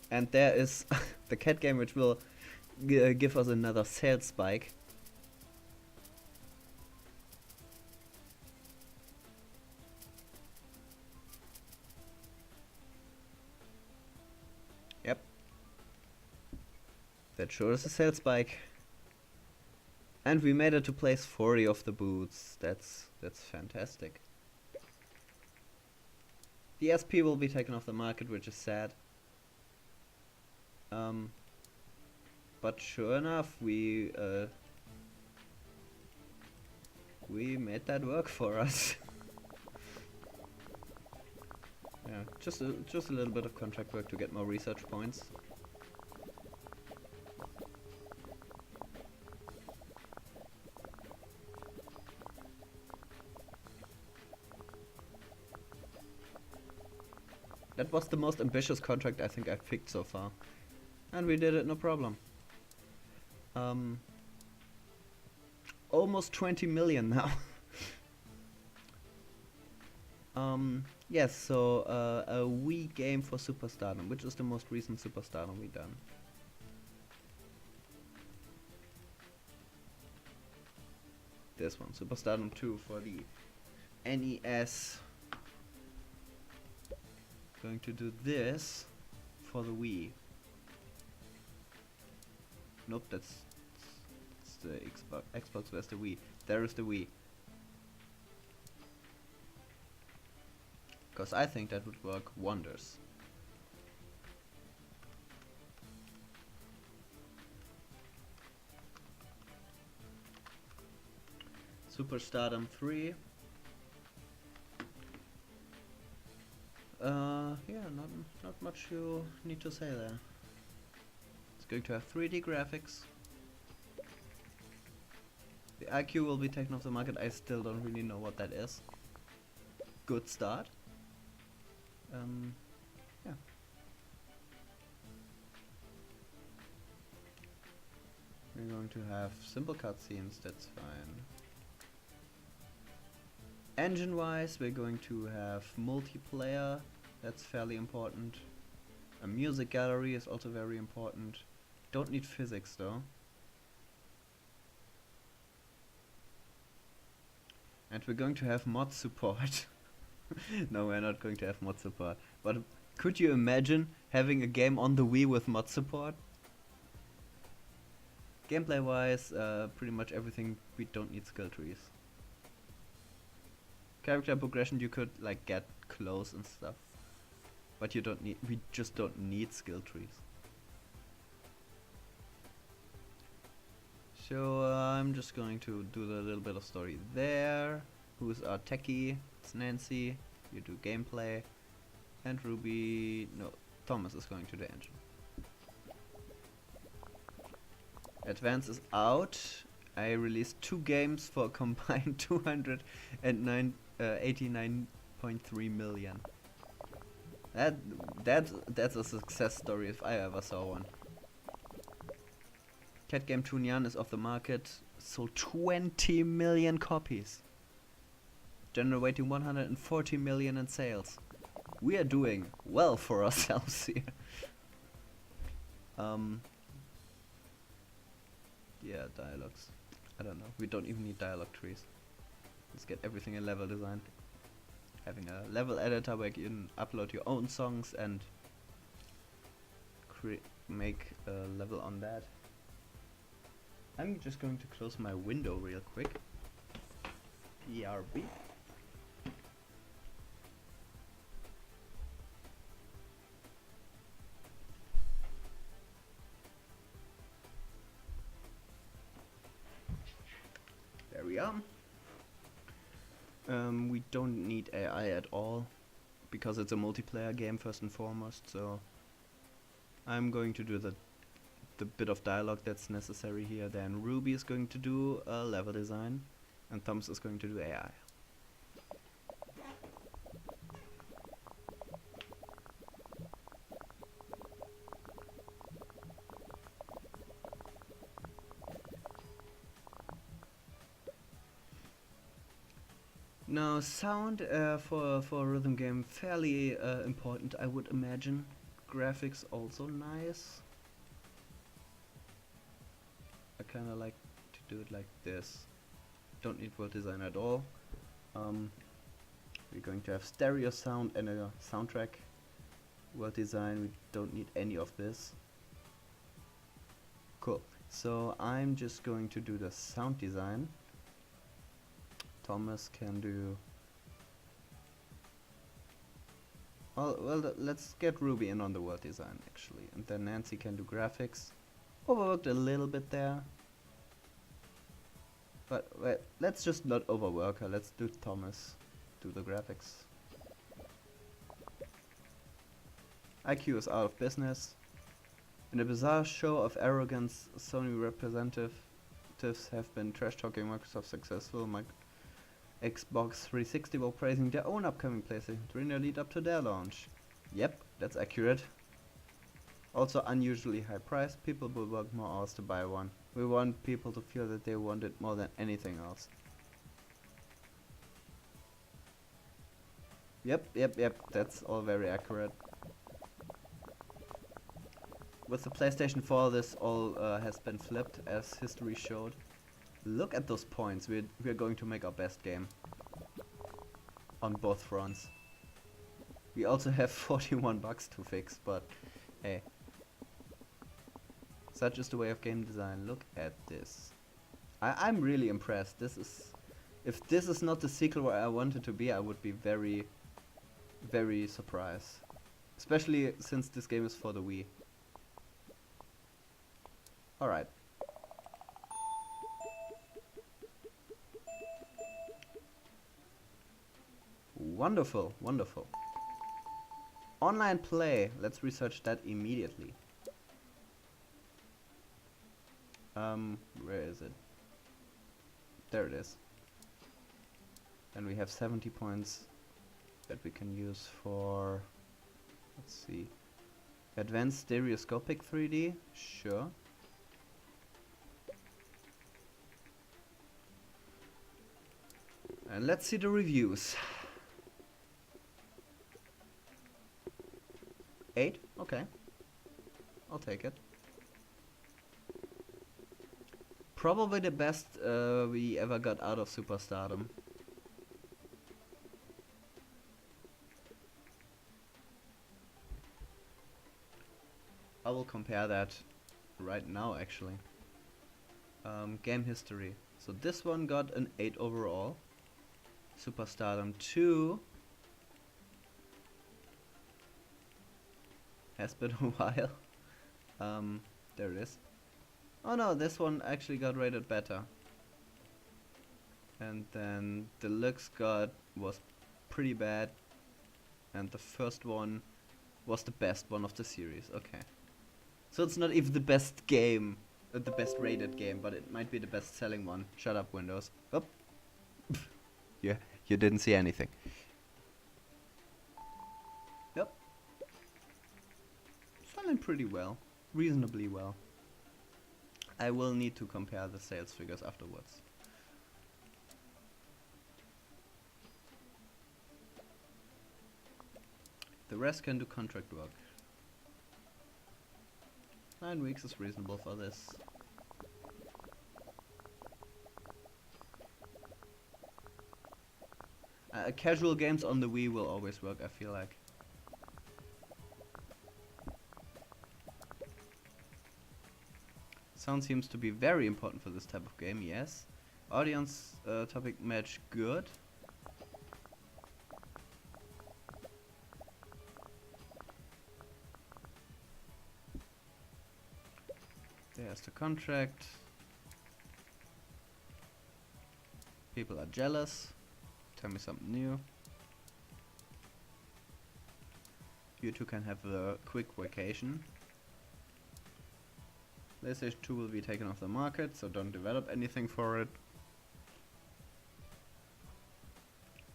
And there is the cat game, which will give us another sales spike. Yep. That sure is a sales spike. And we made it to place 40 of the boots. That's fantastic. The SP will be taken off the market, which is sad. But sure enough, we made that work for us. Yeah, just a little bit of contract work to get more research points. That was the most ambitious contract I think I've picked so far. And we did it no problem. Almost 20 million now. Yes, so a Wii game for Superstardom, which is the most recent Superstardom we done. This one, Superstardom 2 for the NES. Going to do this for the Wii. Nope, that's the Xbox. Where's the Wii? There is the Wii. Because I think that would work wonders. Superstardom 3. Yeah, not much you need to say there. It's going to have 3D graphics. The IQ will be taken off the market. I still don't really know what that is. Good start. Yeah. We're going to have simple cutscenes, that's fine. Engine-wise, we're going to have multiplayer, that's fairly important. A music gallery is also very important. Don't need physics though. And we're going to have mod support. No, we're not going to have mod support. But could you imagine having a game on the Wii with mod support? Gameplay wise, pretty much everything, we don't need skill trees. Character progression, you could like get close and stuff. But you don't need, we just don't need skill trees. So I'm just going to do a little bit of story there. Who's our techie? It's Nancy. You do gameplay. And Ruby, no, Thomas is going to the engine. Advance is out. I released 2 games for a combined 289.3 million. That's a success story if I ever saw one. Cat game Tunyan is off the market. Sold 20 million copies. Generating 140 million in sales. We are doing well for ourselves here. Yeah, dialogues. I don't know. We don't even need dialogue trees. Let's get everything in level design. Having a level editor where you can upload your own songs and make a level on that. I'm just going to close my window real quick. ERB. There we are. We don't need AI at all because it's a multiplayer game first and foremost, so I'm going to do the the bit of dialogue that's necessary here. Then Ruby is going to do level design, and Thomas is going to do AI. Now, sound for a rhythm game, fairly important, I would imagine. Graphics also nice. I kind of like to do it like this. Don't need world design at all. We're going to have stereo sound and a soundtrack. World design, we don't need any of this. Cool. So I'm just going to do the sound design. Thomas can do... Well, let's get Ruby in on the world design actually, and then Nancy can do graphics. Overworked a little bit there, but wait, let's just not overwork her. Let's do Thomas do the graphics. IQ is out of business. In a bizarre show of arrogance, Sony representatives have been trash-talking Microsoft's successful Xbox 360 while praising their own upcoming PlayStation 3 in the lead up to their launch. Yep, that's accurate. Also unusually high price, people will work more hours to buy one. We want people to feel that they want it more than anything else. Yep, that's all very accurate. With the PlayStation 4 this all has been flipped, as history showed. Look at those points, we're going to make our best game. On both fronts. We also have 41 bugs to fix, but hey. Such is the way of game design. Look at this. I'm really impressed. If this is not the sequel where I want it to be, I would be very, very surprised. Especially since this game is for the Wii. Alright. Wonderful, wonderful. Online play. Let's research that immediately. Where is it? There it is. And we have 70 points that we can use for, let's see, advanced stereoscopic 3D. Sure. And let's see the reviews. 8? Okay. I'll take it. Probably the best we ever got out of Superstardom. I will compare that right now actually. Game history. So this one got an 8 overall. Superstardom 2 has been a while. There it is. Oh no, this one actually got rated better. And then Deluxe was pretty bad. And the first one was the best one of the series. Okay. So it's not even the best game, the best rated game, but it might be the best selling one. Shut up, Windows. Oh. Yeah, you didn't see anything. Yep. Selling pretty well. Reasonably well. I will need to compare the sales figures afterwards. The rest can do contract work. 9 weeks is reasonable for this. Casual games on the Wii will always work, I feel like. Sound seems to be very important for this type of game, yes. Audience topic match, good. There's the contract. People are jealous. Tell me something new. You two can have a quick vacation. PlayStation 2 will be taken off the market, so don't develop anything for it.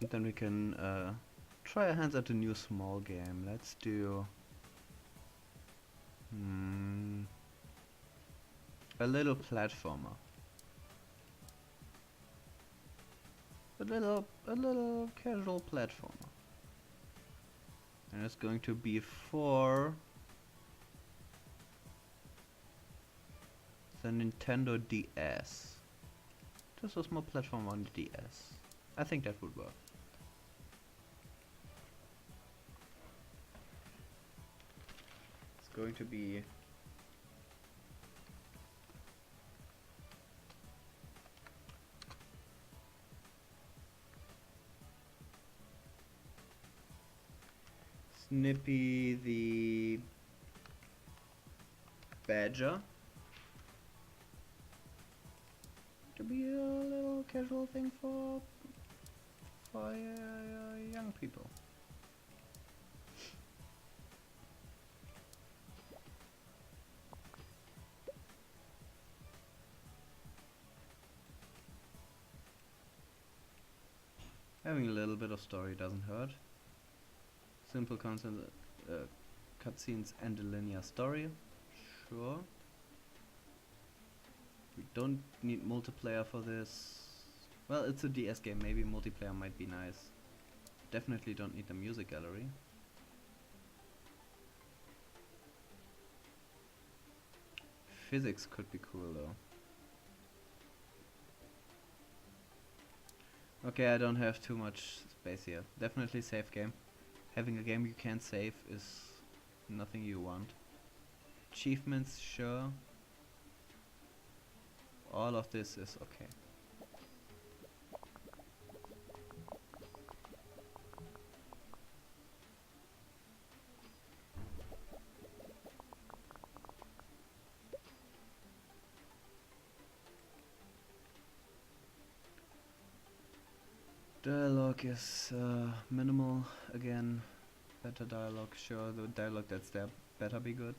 And then we can try our hands at a new small game. Let's do a little platformer. A little casual platformer. And it's going to be for the Nintendo DS. Just a small platform on the DS. I think that would work. It's going to be Snippy the Badger. To be a little casual thing for young people. Having a little bit of story doesn't hurt. Simple content, cutscenes and a linear story. Sure. We don't need multiplayer for this. Well, it's a DS game, maybe multiplayer might be nice. Definitely don't need the music gallery. Physics could be cool though. Okay, I don't have too much space here. Definitely save game. Having a game you can't save is nothing you want. Achievements, sure. All of this is okay. Dialogue is minimal again. Better dialogue, sure. The dialogue that's there better be good.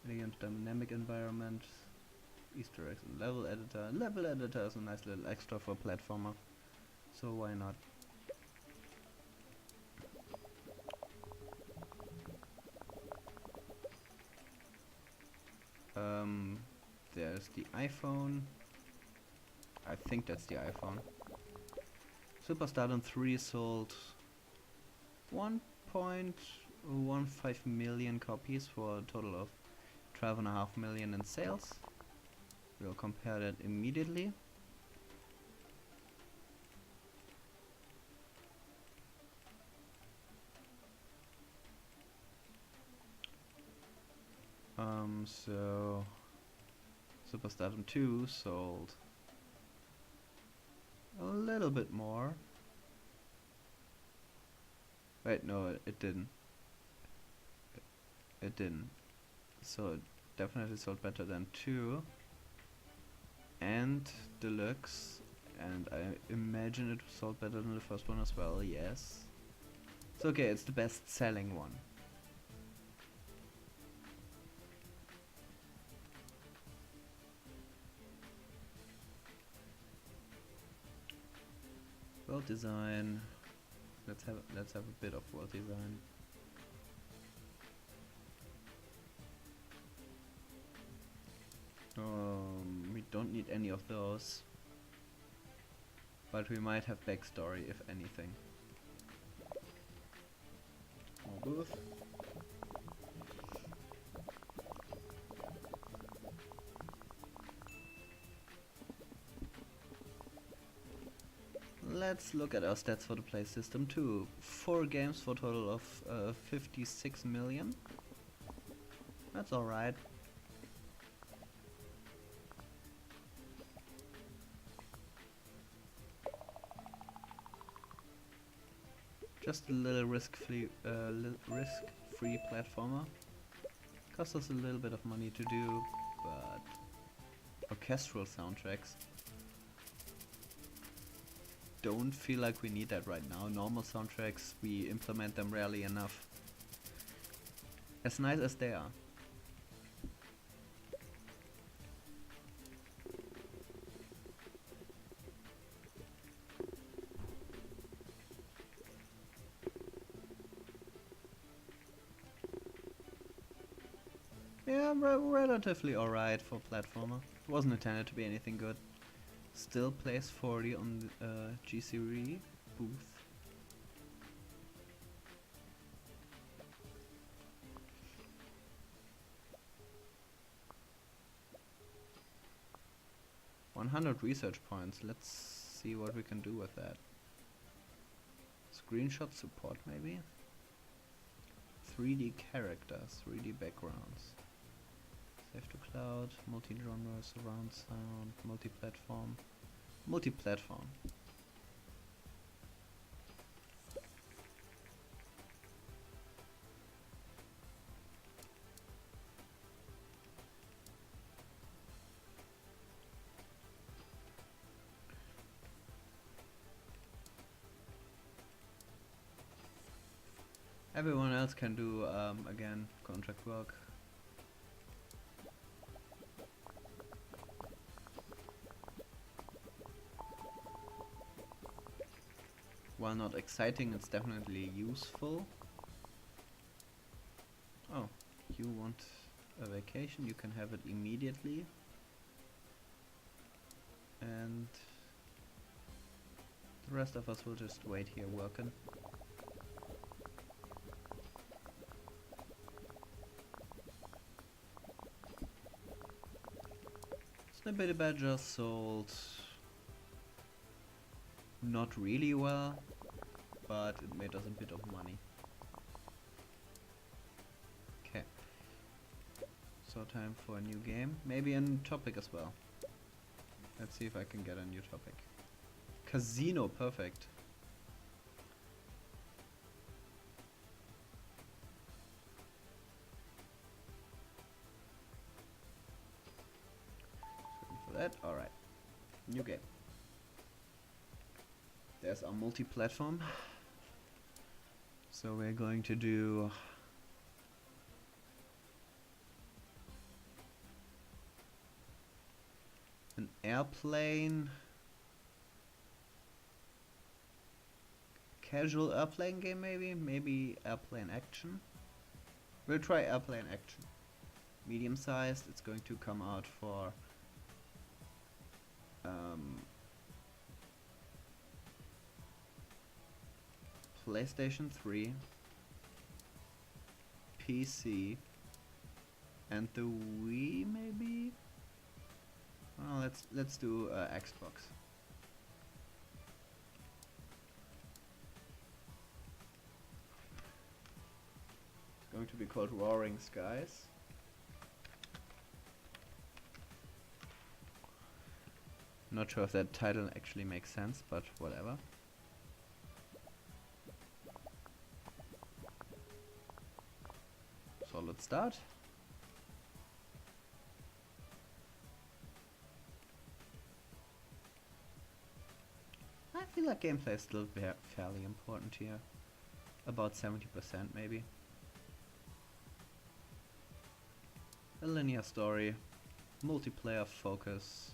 Elegant dynamic environment. Easter eggs and level editor. Level editor is a nice little extra for a platformer, so why not? There's the iPhone. I think that's the iPhone. Superstardom 3 sold 1.15 million copies for a total of 12.5 million in sales. We'll compare that immediately. So Superstardom 2 sold a little bit more. Wait, no, it didn't. It didn't. So it definitely sold better than 2 and Deluxe, and I imagine it sold better than the first one as well. Yes. So okay, it's the best selling one. World design. Let's have a bit of world design. We don't need any of those, but we might have backstory if anything. More booth. Let's look at our stats for the Play System 2. 4 games for a total of 56 million. That's alright. Just a little risk-free platformer. Costs us a little bit of money to do, but orchestral soundtracks. Don't feel like we need that right now. Normal soundtracks, we implement them rarely enough. As nice as they are. relatively alright for platformer. It wasn't intended to be anything good. Still place 40 on the GCRE booth. $100 research points. Let's see what we can do with that. Screenshot support maybe? 3D characters, 3D backgrounds. Save to cloud, multi-genre, surround sound, multi-platform. Multi-platform. Everyone else can do, again, contract work. While not exciting, it's definitely useful. Oh, you want a vacation? You can have it immediately. And the rest of us will just wait here working. Snippety Badger sold not really well, but it made us a bit of money. Okay. So time for a new game. Maybe a new topic as well. Let's see if I can get a new topic. Casino, perfect. That, alright. New game. There's our multi-platform. So we're going to do an airplane, casual airplane game maybe airplane action. We'll try airplane action. Medium sized, it's going to come out for PlayStation 3, PC, and the Wii maybe? Well, let's do Xbox. It's going to be called Roaring Skies. Not sure if that title actually makes sense, but whatever. Solid start. I feel like gameplay is still fairly important here. About 70% maybe. A linear story, multiplayer focus.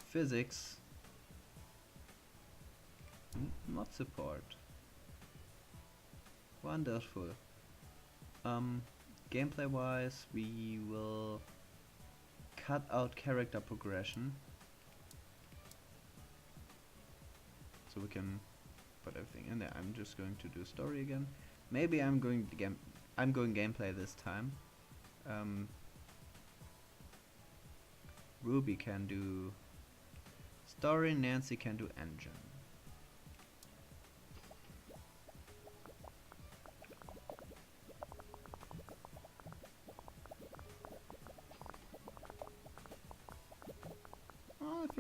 Physics, mod support. Wonderful. Gameplay wise, we will cut out character progression, so we can put everything in there. I'm just going to do story again. Maybe I'm going gameplay this time. Ruby can do story, Nancy can do engine. Oh, I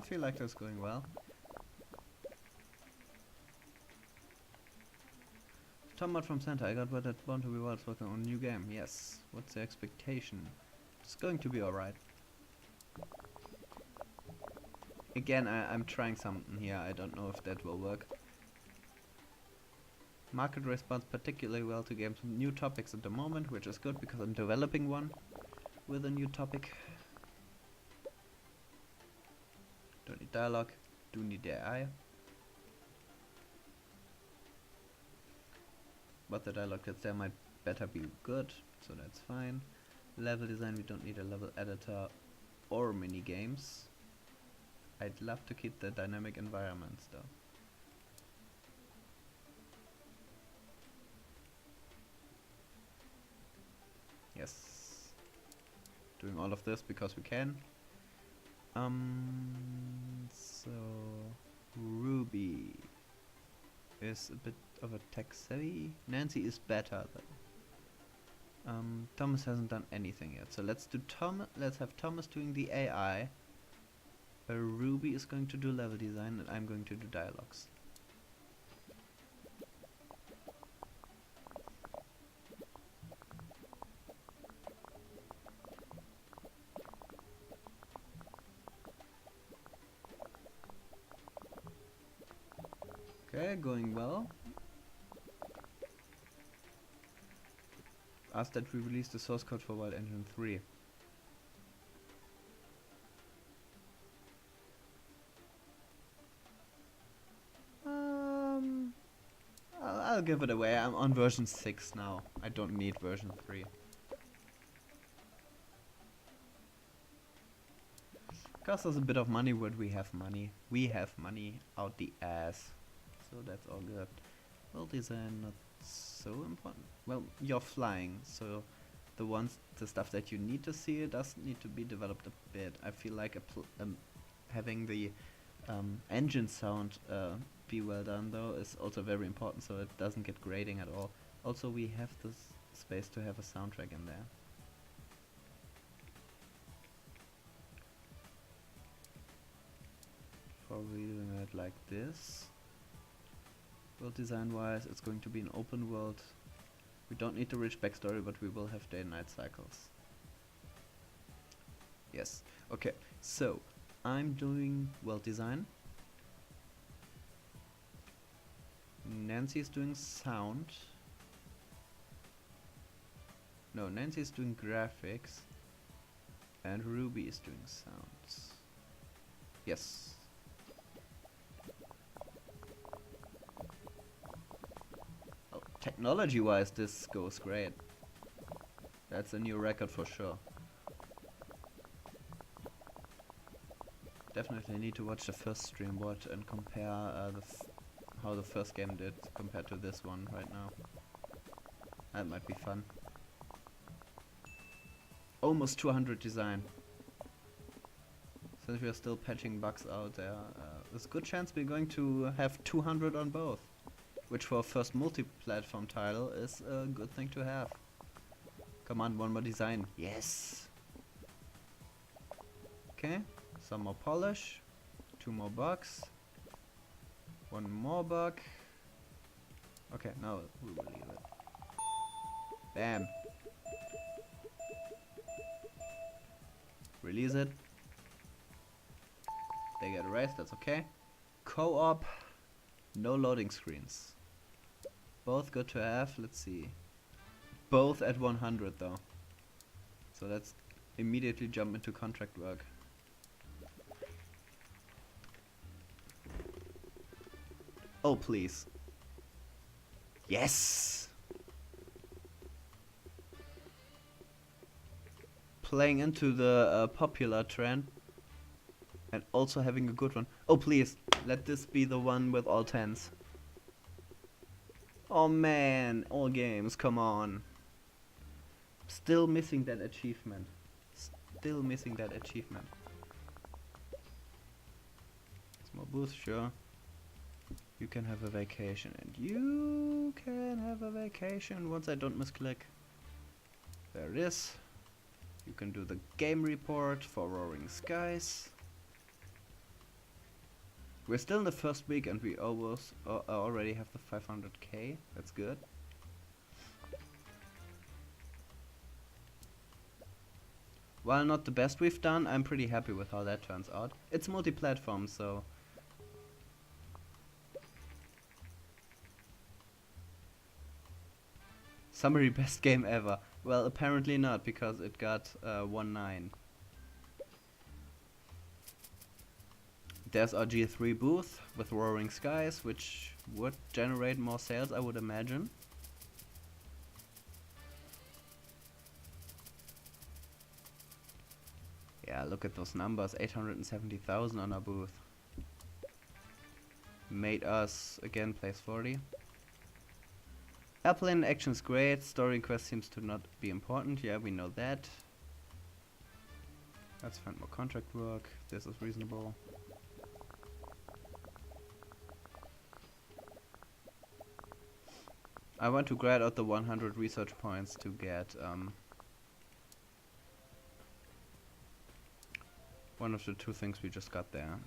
feel like that's going well. Tobi from Santa, I got word that Tobi Wild is working on a new game. Yes. What's the expectation? It's going to be alright. Again, I'm trying something here. I don't know if that will work. Market responds particularly well to games with new topics at the moment, which is good because I'm developing one with a new topic. Don't need dialogue, do need AI. but the dialogue that's there might better be good, so that's fine. Level design, we don't need a level editor or mini games. I'd love to keep the dynamic environments though. Yes. Doing all of this because we can. So Ruby is a bit of a tech savvy. Nancy is better though. Thomas hasn't done anything yet, so let's have Thomas doing the AI. Ruby is going to do level design and I'm going to do dialogues. Okay, going well. Asked that we release the source code for Wild Engine 3. I'll give it away. I'm on version 6 now. I don't need version 3. Costs us a bit of money, but we have money. We have money out the ass. So that's all good. Well, design not so important. Well, you're flying, so the stuff that you need to see, it doesn't need to be developed a bit. I feel like having the engine sound be well done though is also very important, so it doesn't get grating at all. Also, we have this space to have a soundtrack in there. Probably doing it like this. World design wise, it's going to be an open world. We don't need a rich backstory, but we will have day and night cycles. Yes. Okay, so I'm doing world design. Nancy is doing sound. No, Nancy is doing graphics. And Ruby is doing sounds. Yes. Oh, technology-wise, this goes great. That's a new record for sure. Definitely need to watch the first stream and compare how the first game did compared to this one right now. That might be fun. Almost 200 design. Since we are still patching bugs out there, there's a good chance we're going to have 200 on both, which for a first multi-platform title is a good thing to have. Come on, one more design. Yes! Okay, some more polish, 2 more bugs, 1 more bug. Okay, now we will leave it. Bam! Release it. They get erased, that's okay. Co-op, no loading screens. Both good to have, let's see. Both at 100 though. So let's immediately jump into contract work. Oh please. Yes! Playing into the popular trend. And also having a good one. Oh please, let this be the one with all 10s. Oh man, all games, come on. Still missing that achievement. Still missing that achievement. Small boost, sure. You can have a vacation, and you can have a vacation once I don't misclick. There it is. You can do the game report for Roaring Skies. We're still in the first week and we already have the 500k. That's good. While not the best we've done, I'm pretty happy with how that turns out. It's multi-platform, so... Summary best game ever. Well, apparently not, because it got 1-9. There's our G3 booth with Roaring Skies, which would generate more sales, I would imagine. look at those numbers, 870,000 on our booth. Made us, again, place 40. Airplane action's great, story quest seems to not be important, yeah, we know that. Let's find more contract work, this is reasonable. I want to grad out the 100 research points to get one of the two things we just got there.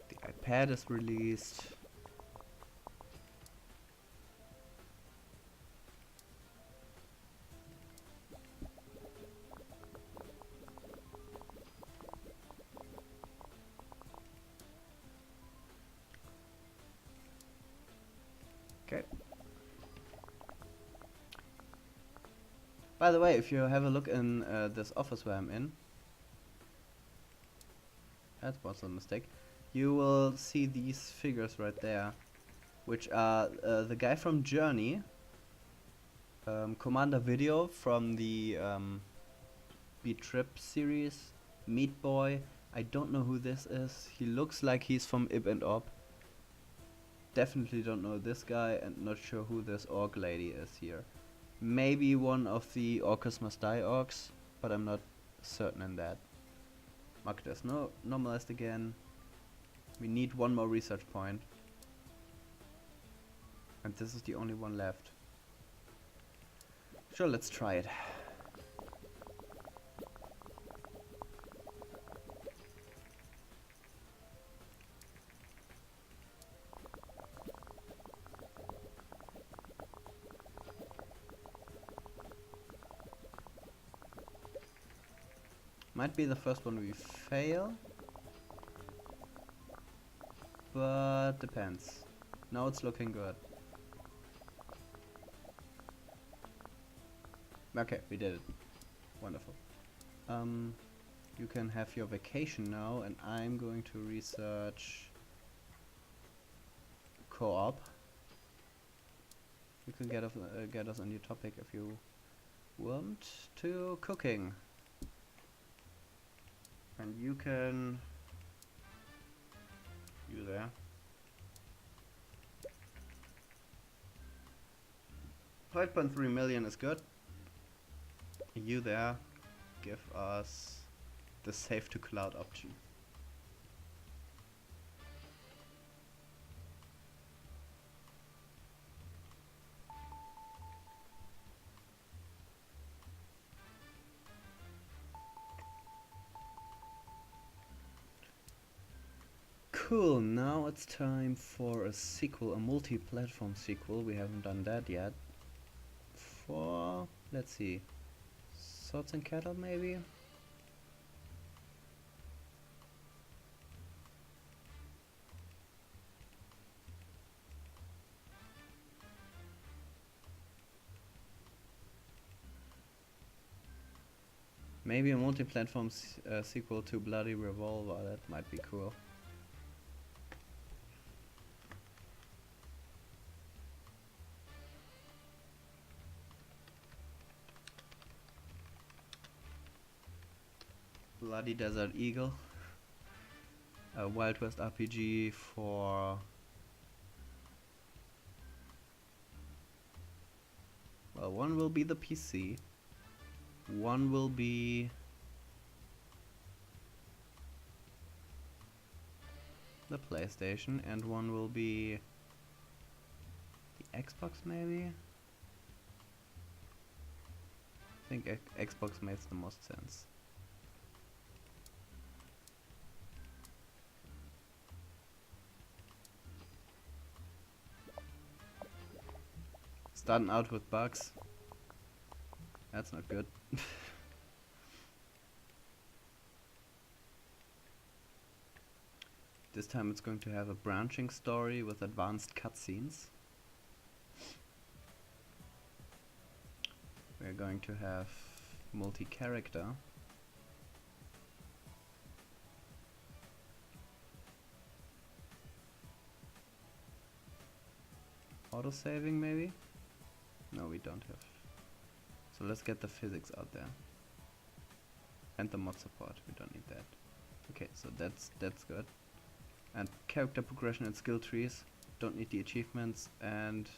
The iPad is released. Okay. By the way, if you have a look in this office where I'm in, that was a mistake, you will see these figures right there, which are the guy from Journey, Commander Video from the Beat Trip series, Meat Boy. I don't know who this is. He looks like he's from Ib and Ob. Definitely don't know this guy, and not sure who this orc lady is here. Maybe one of the Orcus Must Die orcs, but I'm not certain in that. Market as no normalized again. We need one more research point. And this is the only one left. Sure, let's try it. Might be the first one we fail, but depends. Now it's looking good. Okay, we did it. Wonderful. You can have your vacation now, and I'm going to research co-op. You can get us a new topic if you want to. Cooking. And you can... You there. $5.3 million is good. You there. Give us the save to cloud option. Cool, now it's time for a sequel, a multi-platform sequel. We haven't done that yet. For, let's see, Swords and Cattle maybe? Maybe a multi-platform sequel to Bloody Revolver, that might be cool. Bloody Desert Eagle, a Wild West RPG for... Well, one will be the PC, one will be the PlayStation, and one will be the Xbox maybe? I think Xbox makes the most sense. Starting out with bugs. That's not good. This time it's going to have a branching story with advanced cutscenes. We're going to have multi-character. Auto-saving maybe? No, we don't have. So let's get the physics out there. And the mod support, we don't need that. Okay, so that's good. And character progression and skill trees, don't need the achievements, and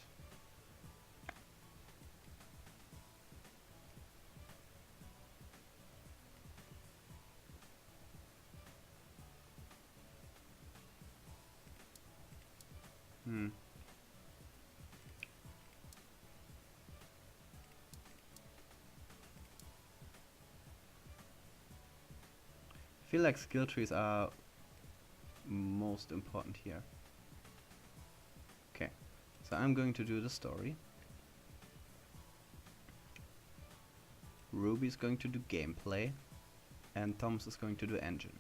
I feel like skill trees are most important here. Okay, so I'm going to do the story. Ruby's going to do gameplay, and Thomas is going to do engine.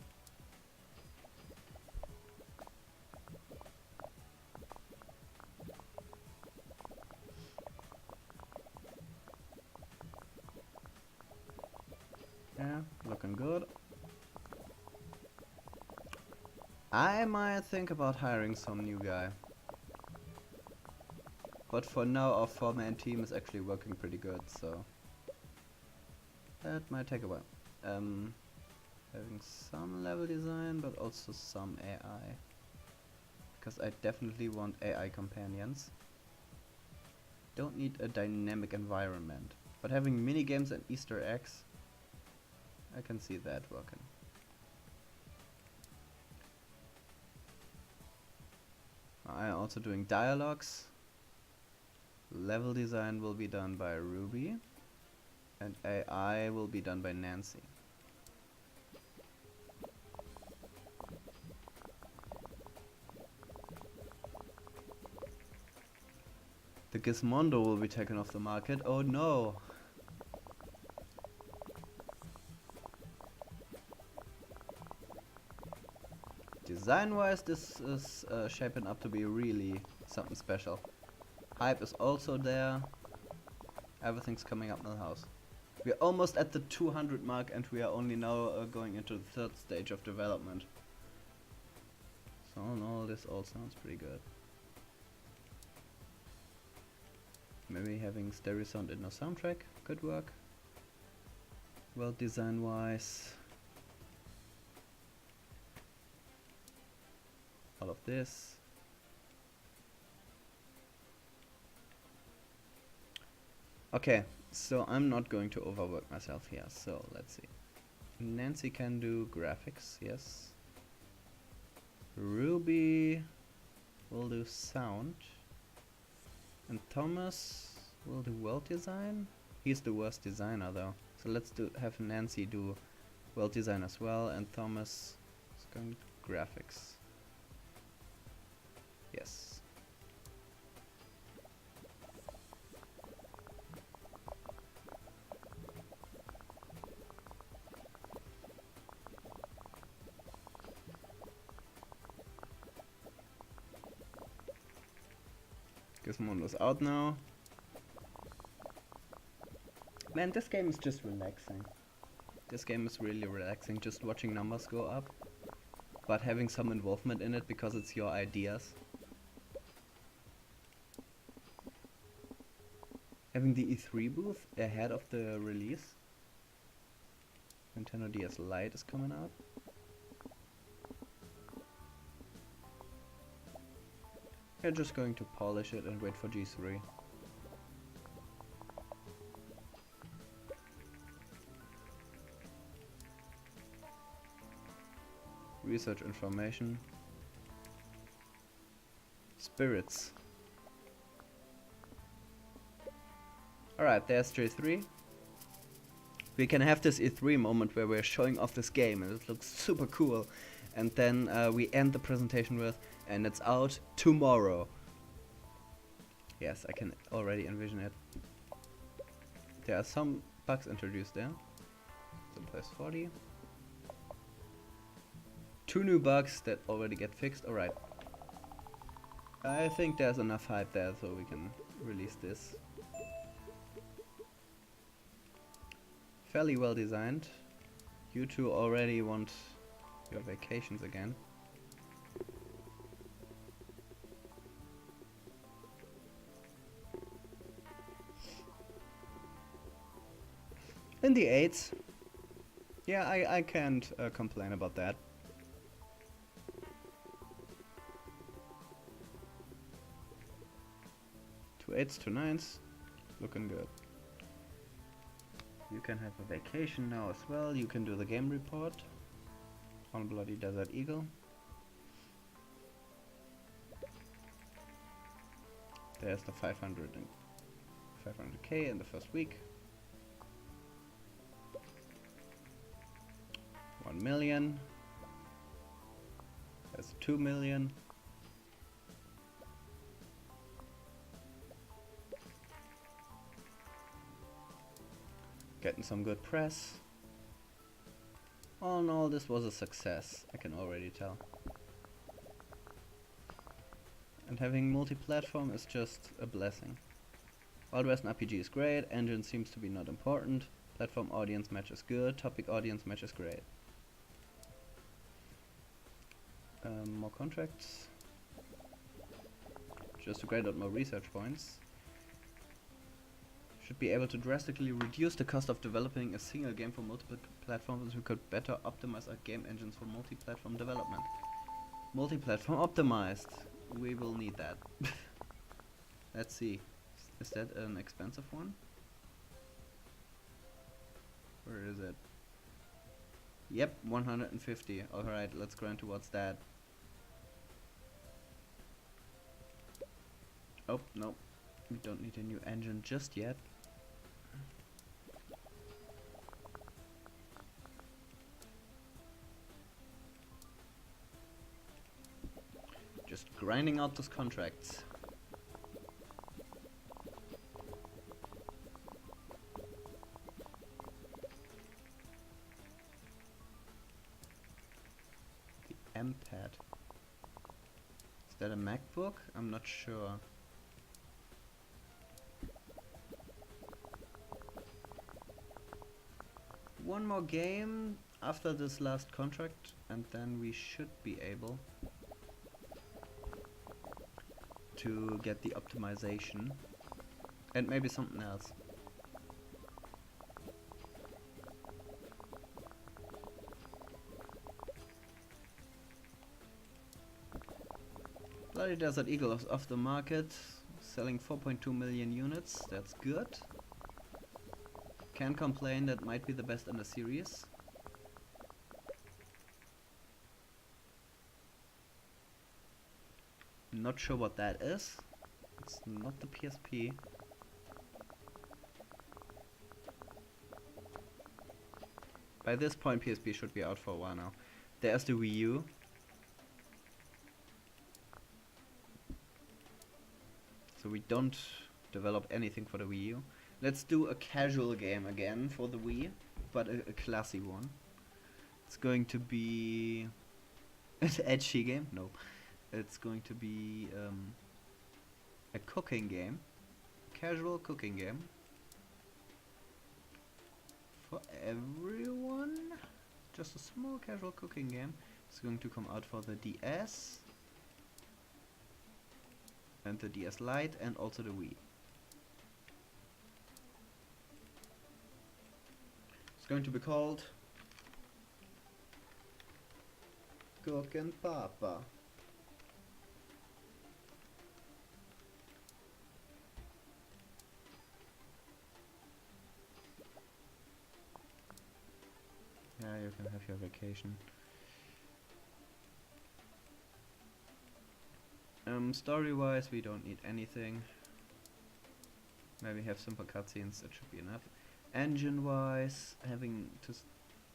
Yeah, looking good. I might think about hiring some new guy. But for now our 4-man team is actually working pretty good, so that might take a while. Having some level design, but also some AI. Because I definitely want AI companions. Don't need a dynamic environment. But having minigames and Easter eggs, I can see that working. I am also doing dialogues. Level design will be done by Ruby, and AI will be done by Nancy. The Gizmondo will be taken off the market. Oh no! Design-wise, this is shaping up to be really something special. Hype is also there. Everything's coming up in the house. We're almost at the 200 mark, and we are only now going into the 3rd stage of development. So no, this all sounds pretty good. Maybe having stereo sound in a soundtrack could work. Well, design-wise, all of this. Okay, so I'm not going to overwork myself here, so let's see. Nancy can do graphics, yes. Ruby will do sound. And Thomas will do world design. He's the worst designer though. So let's have Nancy do world design as well, and Thomas is going to graphics. Yes. Gizmondo's out now. Man, this game is just relaxing. This game is really relaxing, just watching numbers go up, but having some involvement in it because it's your ideas. Having the E3 booth ahead of the release. Nintendo DS Lite is coming out. We're just going to polish it and wait for G3. Research information. Spirits. Alright, there's J3. We can have this E3 moment where we're showing off this game and it looks super cool. And then we end the presentation with, and it's out tomorrow. Yes, I can already envision it. There are some bugs introduced there. So plus 40. 2 new bugs that already get fixed. Alright. I think there's enough hype there so we can release this. Fairly well designed. You two already want your vacations again. In the 8s. Yeah, I can't complain about that. Two 8s, two 9s. Looking good. You can have a vacation now as well. You can do the game report on Bloody Desert Eagle. There's the 500k in the first week. 1 million. There's 2 million. Getting some good press. All in all, this was a success, I can already tell. And having multi-platform is just a blessing. Wild West RPG is great, engine seems to be not important, platform audience match is good, topic audience match is great. More contracts. Just to grade out more research points. Should be able to drastically reduce the cost of developing a single game for multiple platforms. We could better optimize our game engines for multi-platform development. Multi-platform optimized. We will need that. Let's see. Is that an expensive one? Where is it? Yep, 150. Alright, let's grind towards that. Oh, no. We don't need a new engine just yet. Just grinding out those contracts. The M-Pad. Is that a MacBook? I'm not sure. One more game after this last contract and then we should be able to get the optimization and maybe something else. Bloody Desert Eagle is off the market, selling 4.2 million units, that's good. Can't complain, that might be the best in the series. Not sure what that is. It's not the PSP. By this point PSP should be out for a while now. There's the Wii U. So we don't develop anything for the Wii U. Let's do a casual game again for the Wii, but a classy one. It's going to be an edgy game? No. It's going to be a cooking game. Casual cooking game. For everyone. Just a small casual cooking game. It's going to come out for the DS. And the DS Lite and also the Wii. It's going to be called Cookin' Papa. Yeah, you can have your vacation. Story-wise, we don't need anything. Maybe have simple cutscenes, that should be enough. Engine-wise, having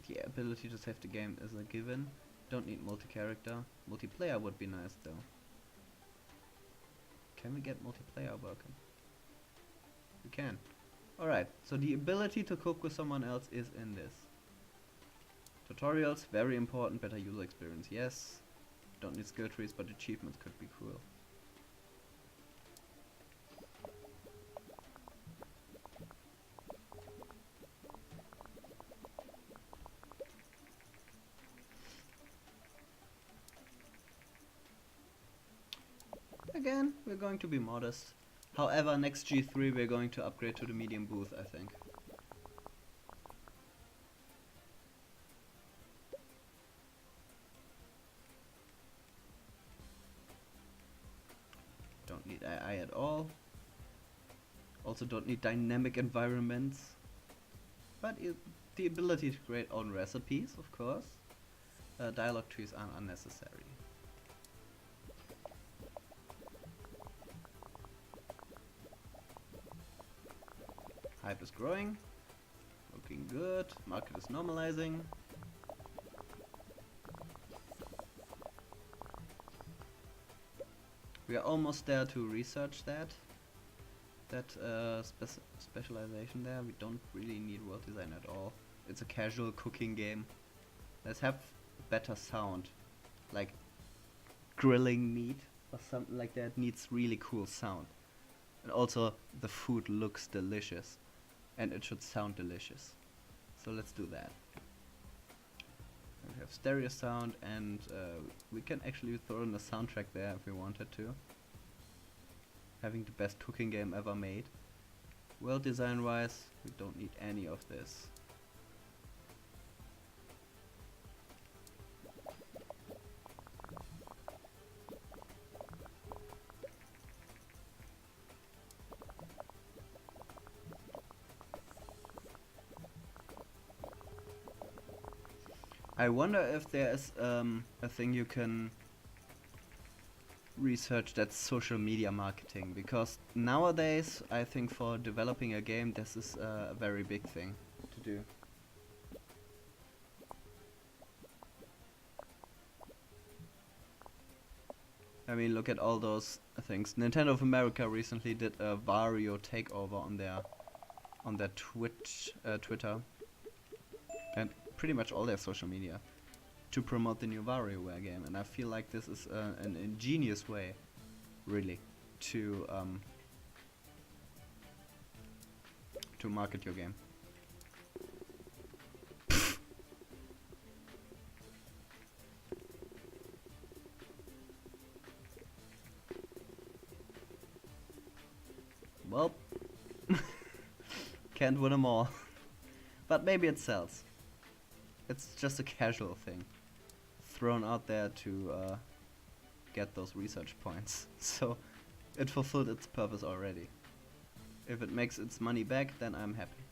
the ability to save the game is a given. Don't need multi-character. Multiplayer would be nice though. Can we get multiplayer working? We can. Alright, so the ability to cook with someone else is in this. Tutorials, very important, better user experience, yes. Don't need skill trees, but achievements could be cool. Again, we're going to be modest. However, next G3 we're going to upgrade to the medium booth, I think. at all. Also don't need dynamic environments, but the ability to create own recipes, of course. Dialogue trees are unnecessary. Hype is growing, looking good, market is normalizing. We are almost there to research that specialization there. We don't really need world design at all. It's a casual cooking game. Let's have better sound, like grilling meat or something like that needs really cool sound. And also the food looks delicious and it should sound delicious. So let's do that. We have stereo sound and we can actually throw in a soundtrack there if we wanted to. Having the best cooking game ever made. World design wise, we don't need any of this. I wonder if there is a thing you can research that's social media marketing, because nowadays I think for developing a game this is a very big thing to do. I mean, look at all those things. Nintendo of America recently did a Wario takeover on their Twitter, and pretty much all their social media to promote the new WarioWare game, and I feel like this is an ingenious way, really, to market your game. Well, can't win them all, but maybe it sells. It's just a casual thing thrown out there to get those research points. So it fulfilled its purpose already. If it makes its money back, then I'm happy.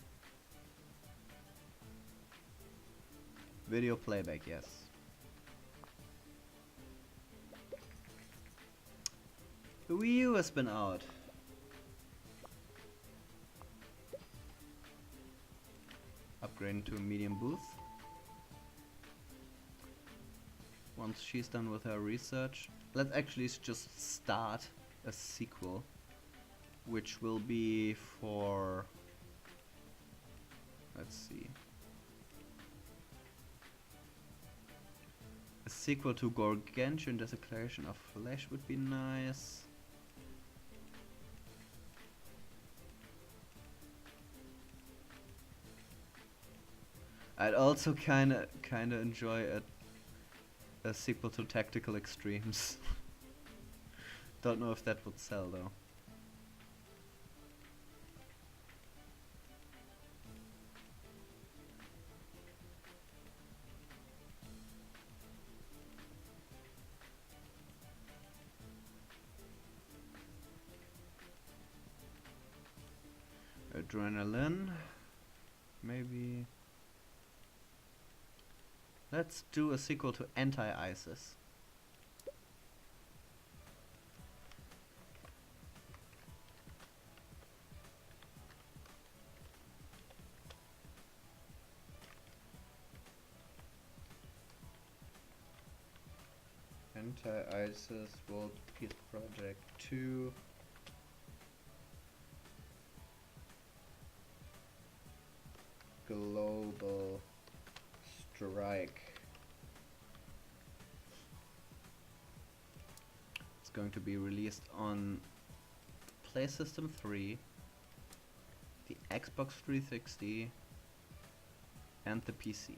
Video playback, yes. The Wii U has been out. Upgrading to a medium booth. Once she's done with her research, let's actually just start a sequel, which will be for, let's see, a sequel to Gargantuan Desecration of Flesh would be nice. I'd also kinda enjoy a sequel to Tactical Extremes. Don't know if that would sell though. Adrenaline, maybe. Let's do a sequel to Anti-ISIS. Anti-ISIS World Peace Project 2. Global Strike. It's going to be released on PlayStation 3, the Xbox 360, and the PC.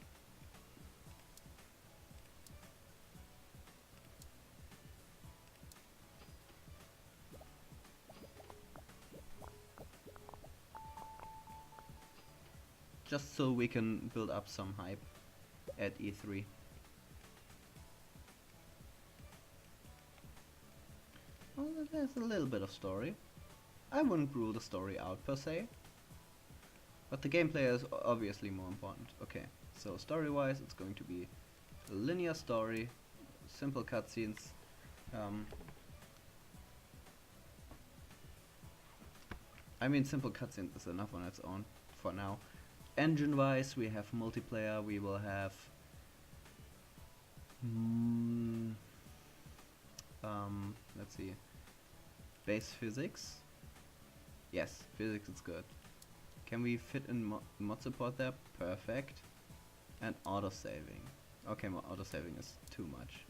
Just so we can build up some hype at E3. Well, there's a little bit of story. I wouldn't rule the story out per se, but the gameplay is obviously more important. Okay, so story-wise, it's going to be a linear story, simple cutscenes. I mean, simple cutscenes is enough on its own for now. Engine-wise, we have multiplayer. We will have let's see, base physics. Yes, physics is good. Can we fit in mod support there? Perfect. And auto-saving. Okay, auto-saving is too much.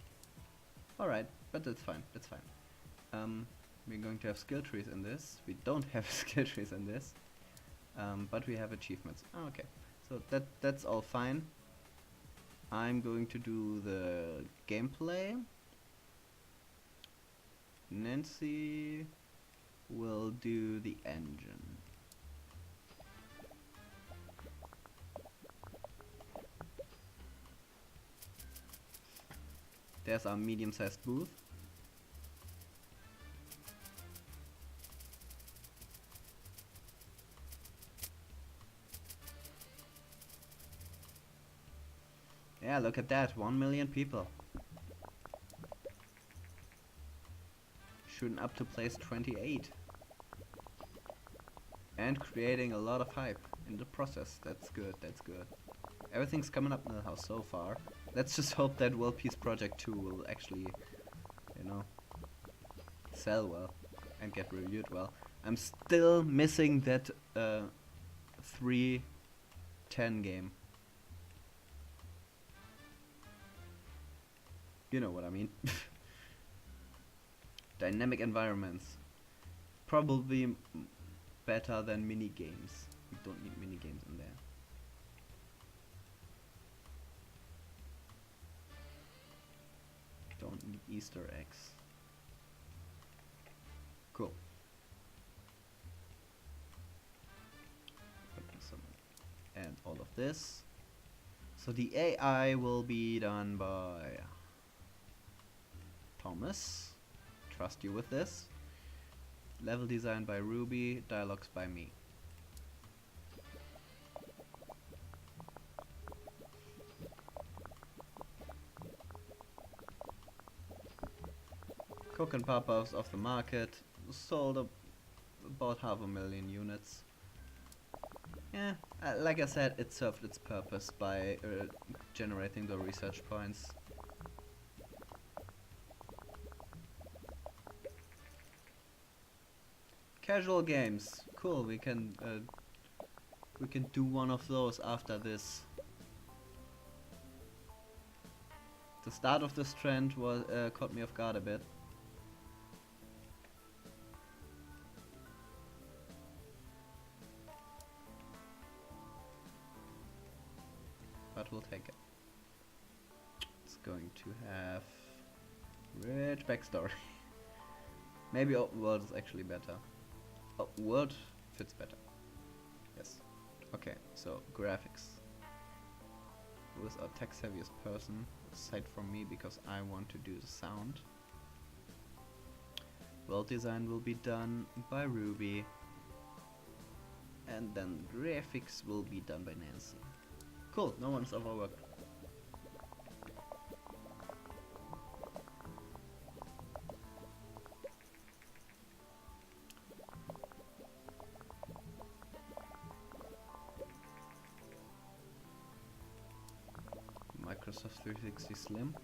Alright, but that's fine, that's fine. We're going to have skill trees in this. We don't have skill trees in this. But we have achievements. Oh, okay, so that's all fine. I'm going to do the gameplay. Nancy will do the engine. There's our medium-sized booth. Yeah, look at that, 1 million people. Shooting up to place 28. And creating a lot of hype in the process. That's good, that's good. Everything's coming up in the house so far. Let's just hope that World Peace Project 2 will actually, you know, sell well and get reviewed well. I'm still missing that 3-10 game. You know what I mean. Dynamic environments. Probably better than mini games. We don't need mini games in there. Don't need Easter eggs. Cool. And all of this. So the AI will be done by Thomas. Trust you with this. Level design by Ruby, dialogues by me. Cook and pop-ups off the market, sold about 500,000 units. Yeah, like I said, it served its purpose by generating the research points. Casual games, cool. We can do one of those after this. The start of this trend was caught me off guard a bit. But we'll take it. It's going to have rich backstory. Maybe open world is actually better. Oh, world fits better. Yes. Okay, so graphics. Who is our tech savviest person? Aside from me, because I want to do the sound. World design will be done by Ruby. And then graphics will be done by Nancy. Cool, no one's overworked. Microsoft 360 Slim.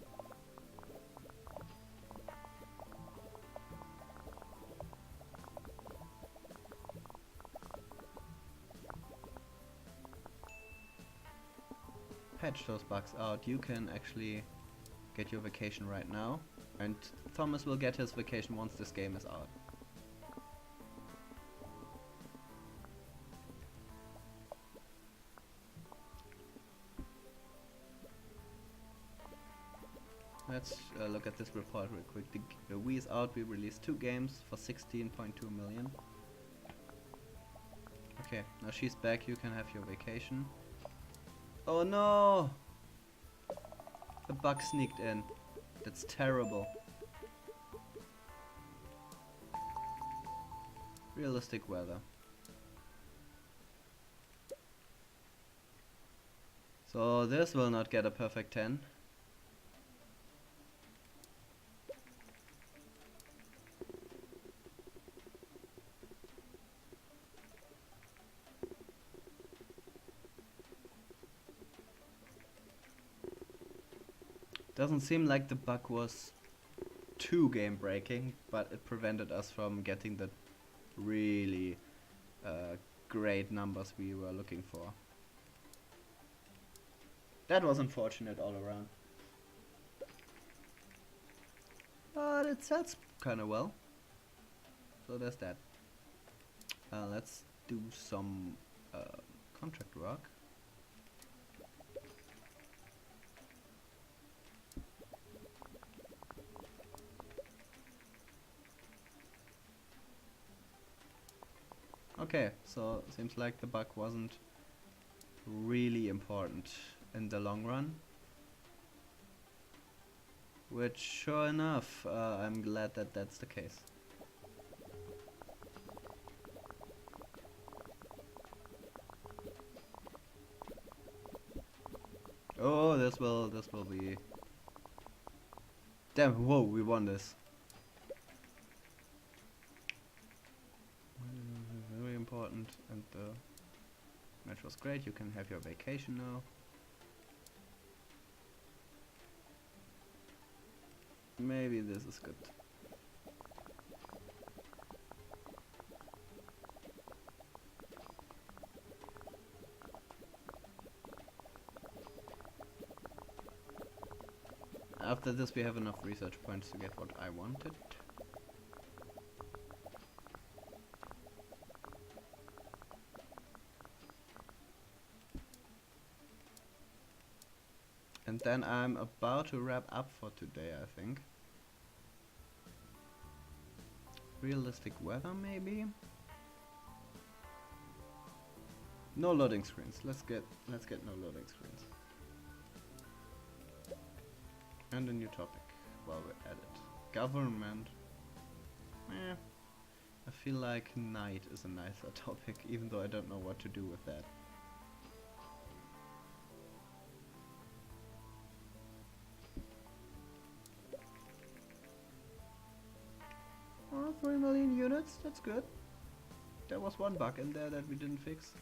Patch those bugs out. You can actually get your vacation right now, and Thomas will get his vacation once this game is out. Let's look at this report real quick. The Wii is out. We released 2 games for 16.2 million. Okay, now she's back. You can have your vacation. Oh no! A bug sneaked in. That's terrible. Realistic weather. So this will not get a perfect 10. Doesn't seem like the bug was too game breaking, but it prevented us from getting the really great numbers we were looking for. That was unfortunate all around. But it sells kinda well. So there's that. Let's do some contract work. Okay, so seems like the bug wasn't really important in the long run. Which, sure enough, I'm glad that that's the case. Oh, this will be... Damn, whoa, we won this. Very important, and the match was great. You can have your vacation now. Maybe this is good. After this we have enough research points to get what I wanted. And then I'm about to wrap up for today, I think. Realistic weather, maybe? No loading screens. Let's get no loading screens. And a new topic while we're at it. Government. I feel like night is a nicer topic, even though I don't know what to do with that. Oh, 3 million units, that's good. There was one bug in there that we didn't fix.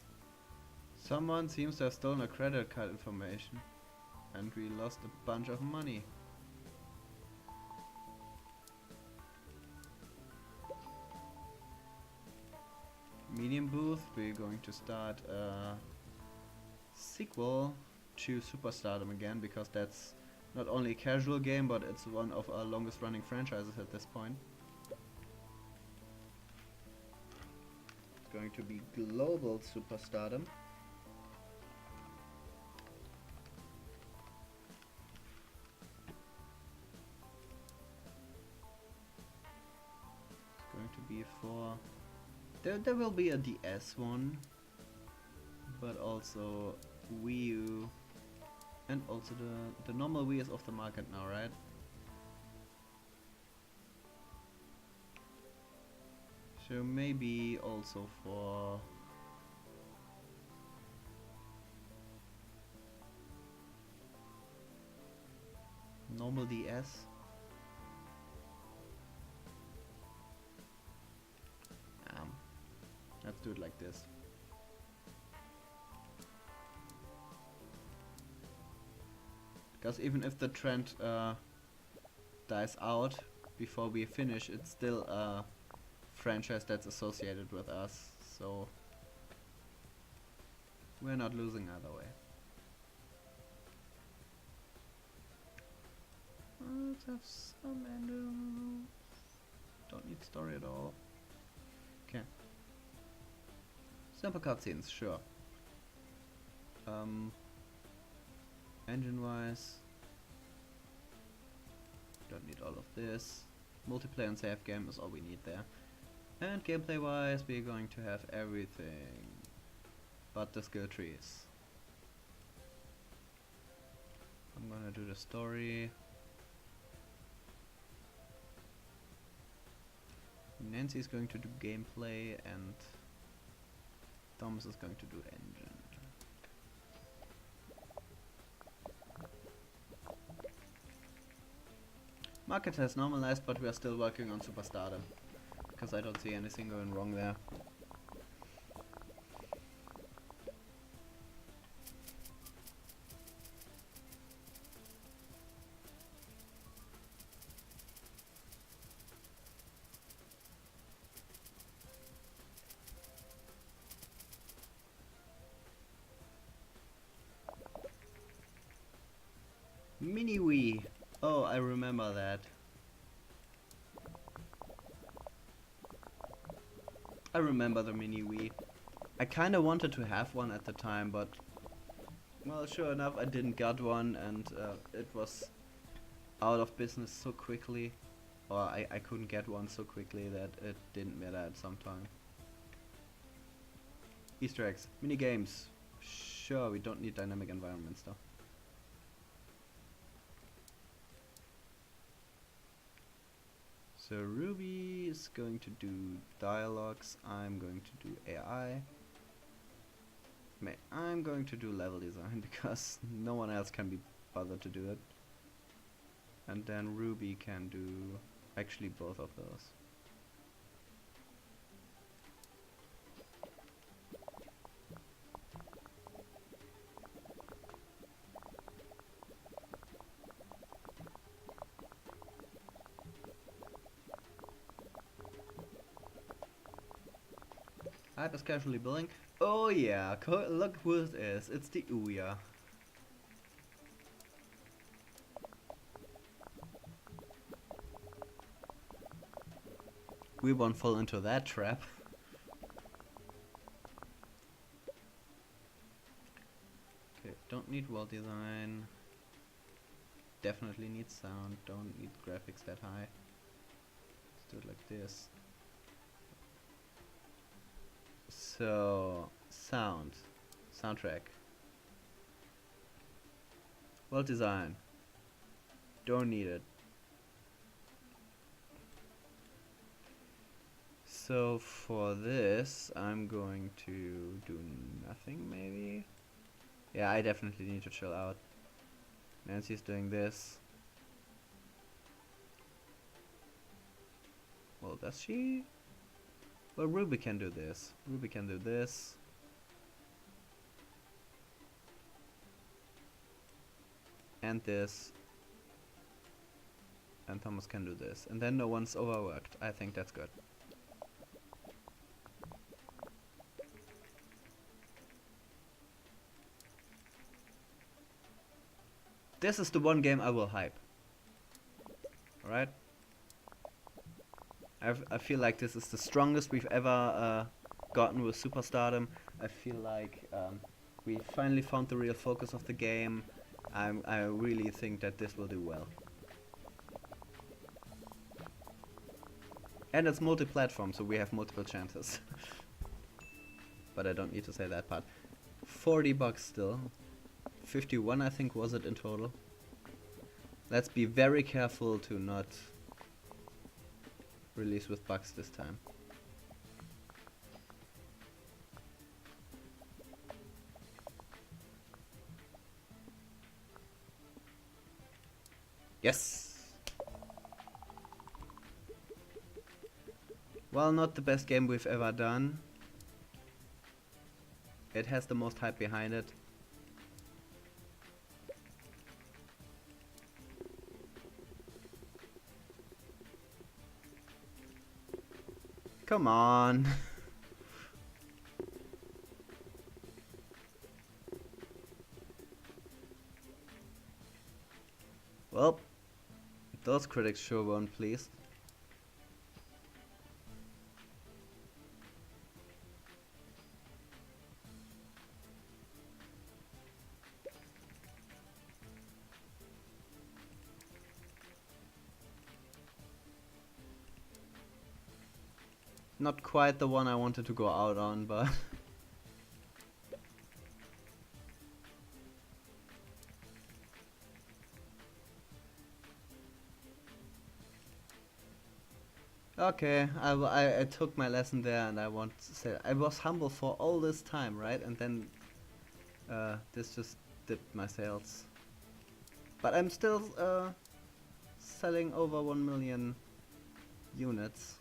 Someone seems to have stolen a credit card information. And we lost a bunch of money. Medium booth, we're going to start a sequel to Superstardom again, because that's not only a casual game, but it's one of our longest running franchises at this point. It's going to be Global Superstardom. It's going to be for... There will be a DS one, but also Wii U, and also the normal Wii is off the market now, right? So maybe also for normal DS. Let's do it like this. Because even if the trend dies out before we finish, it's still a franchise that's associated with us, so we're not losing either way. Let's have some endos. Don't need story at all. Okay. Simple cutscenes, sure. Engine-wise, don't need all of this. Multiplayer and save game is all we need there. And gameplay-wise, we're going to have everything but the skill trees. I'm gonna do the story. Nancy's going to do gameplay and Thomas is going to do engine. Market has normalized, but we are still working on superstardom because I don't see anything going wrong there. Mini Wii. Oh, I remember that. I remember the Mini Wii. I kinda wanted to have one at the time, but well, sure enough, I didn't get one, and it was out of business so quickly, or I couldn't get one so quickly that it didn't matter at some time. Easter eggs, mini games. Sure, we don't need dynamic environments though. So Ruby is going to do dialogues, I'm going to do AI. I'm going to do level design because no one else can be bothered to do it. And then Ruby can do actually both of those. Hyper's casually billing. Oh yeah, look who it is. It's the Ouya. We won't fall into that trap. Okay, don't need world design. Definitely need sound. Don't need graphics that high. Let's do it like this. So, soundtrack, world design, don't need it. So for this, I'm going to do nothing maybe? Yeah, I definitely need to chill out. Nancy's doing this. Well, does she? Well, Ruby can do this. Ruby can do this. And this. And Thomas can do this. And then no one's overworked. I think that's good. This is the one game I will hype. Alright? I feel like this is the strongest we've ever gotten with Superstardom. I feel like we finally found the real focus of the game. I really think that this will do well. And it's multi-platform, so we have multiple chances. But I don't need to say that part. 40 bucks still. 51 I think was it in total. Let's be very careful to not release with bugs this time. Yes! Well, not the best game we've ever done. It has the most hype behind it. Come on. Well, those critics sure weren't pleased. Not quite the one I wanted to go out on, but Okay, I took my lesson there, and I want to say I was humble for all this time, right? And then this just dipped my sales. But I'm still selling over 1 million units.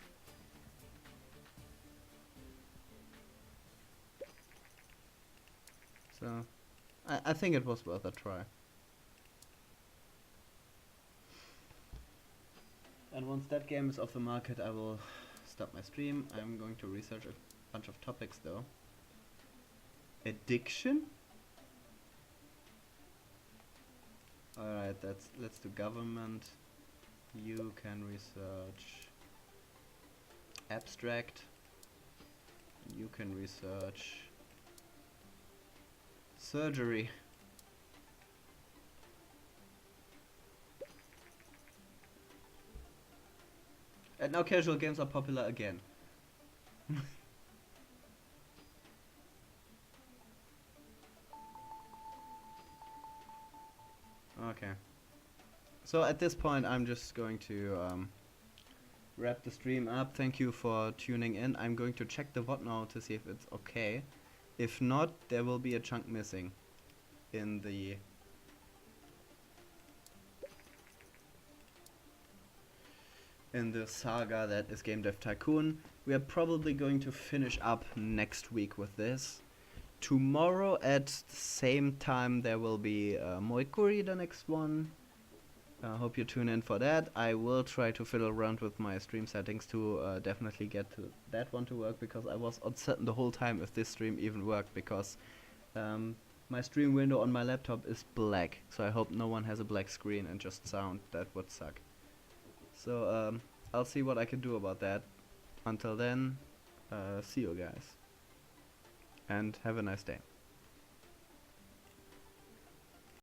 So I think it was worth a try. And once that game is off the market, I will stop my stream. I'm going to research a bunch of topics though. Addiction? Alright, let's do government. You can research abstract. You can research surgery. And now casual games are popular again. Okay. So at this point I'm just going to wrap the stream up. Thank you for tuning in. I'm going to check the VOD now to see if it's okay. If not, there will be a chunk missing in the saga that is Game Dev Tycoon. We are probably going to finish up next week with this. Tomorrow at the same time there will be Moikuri, the next one. I hope you tune in for that. I will try to fiddle around with my stream settings to definitely get to that one to work, because I was uncertain the whole time if this stream even worked, because my stream window on my laptop is black, so I hope no one has a black screen and just sound. That would suck. So I'll see what I can do about that. Until then, see you guys, and have a nice day.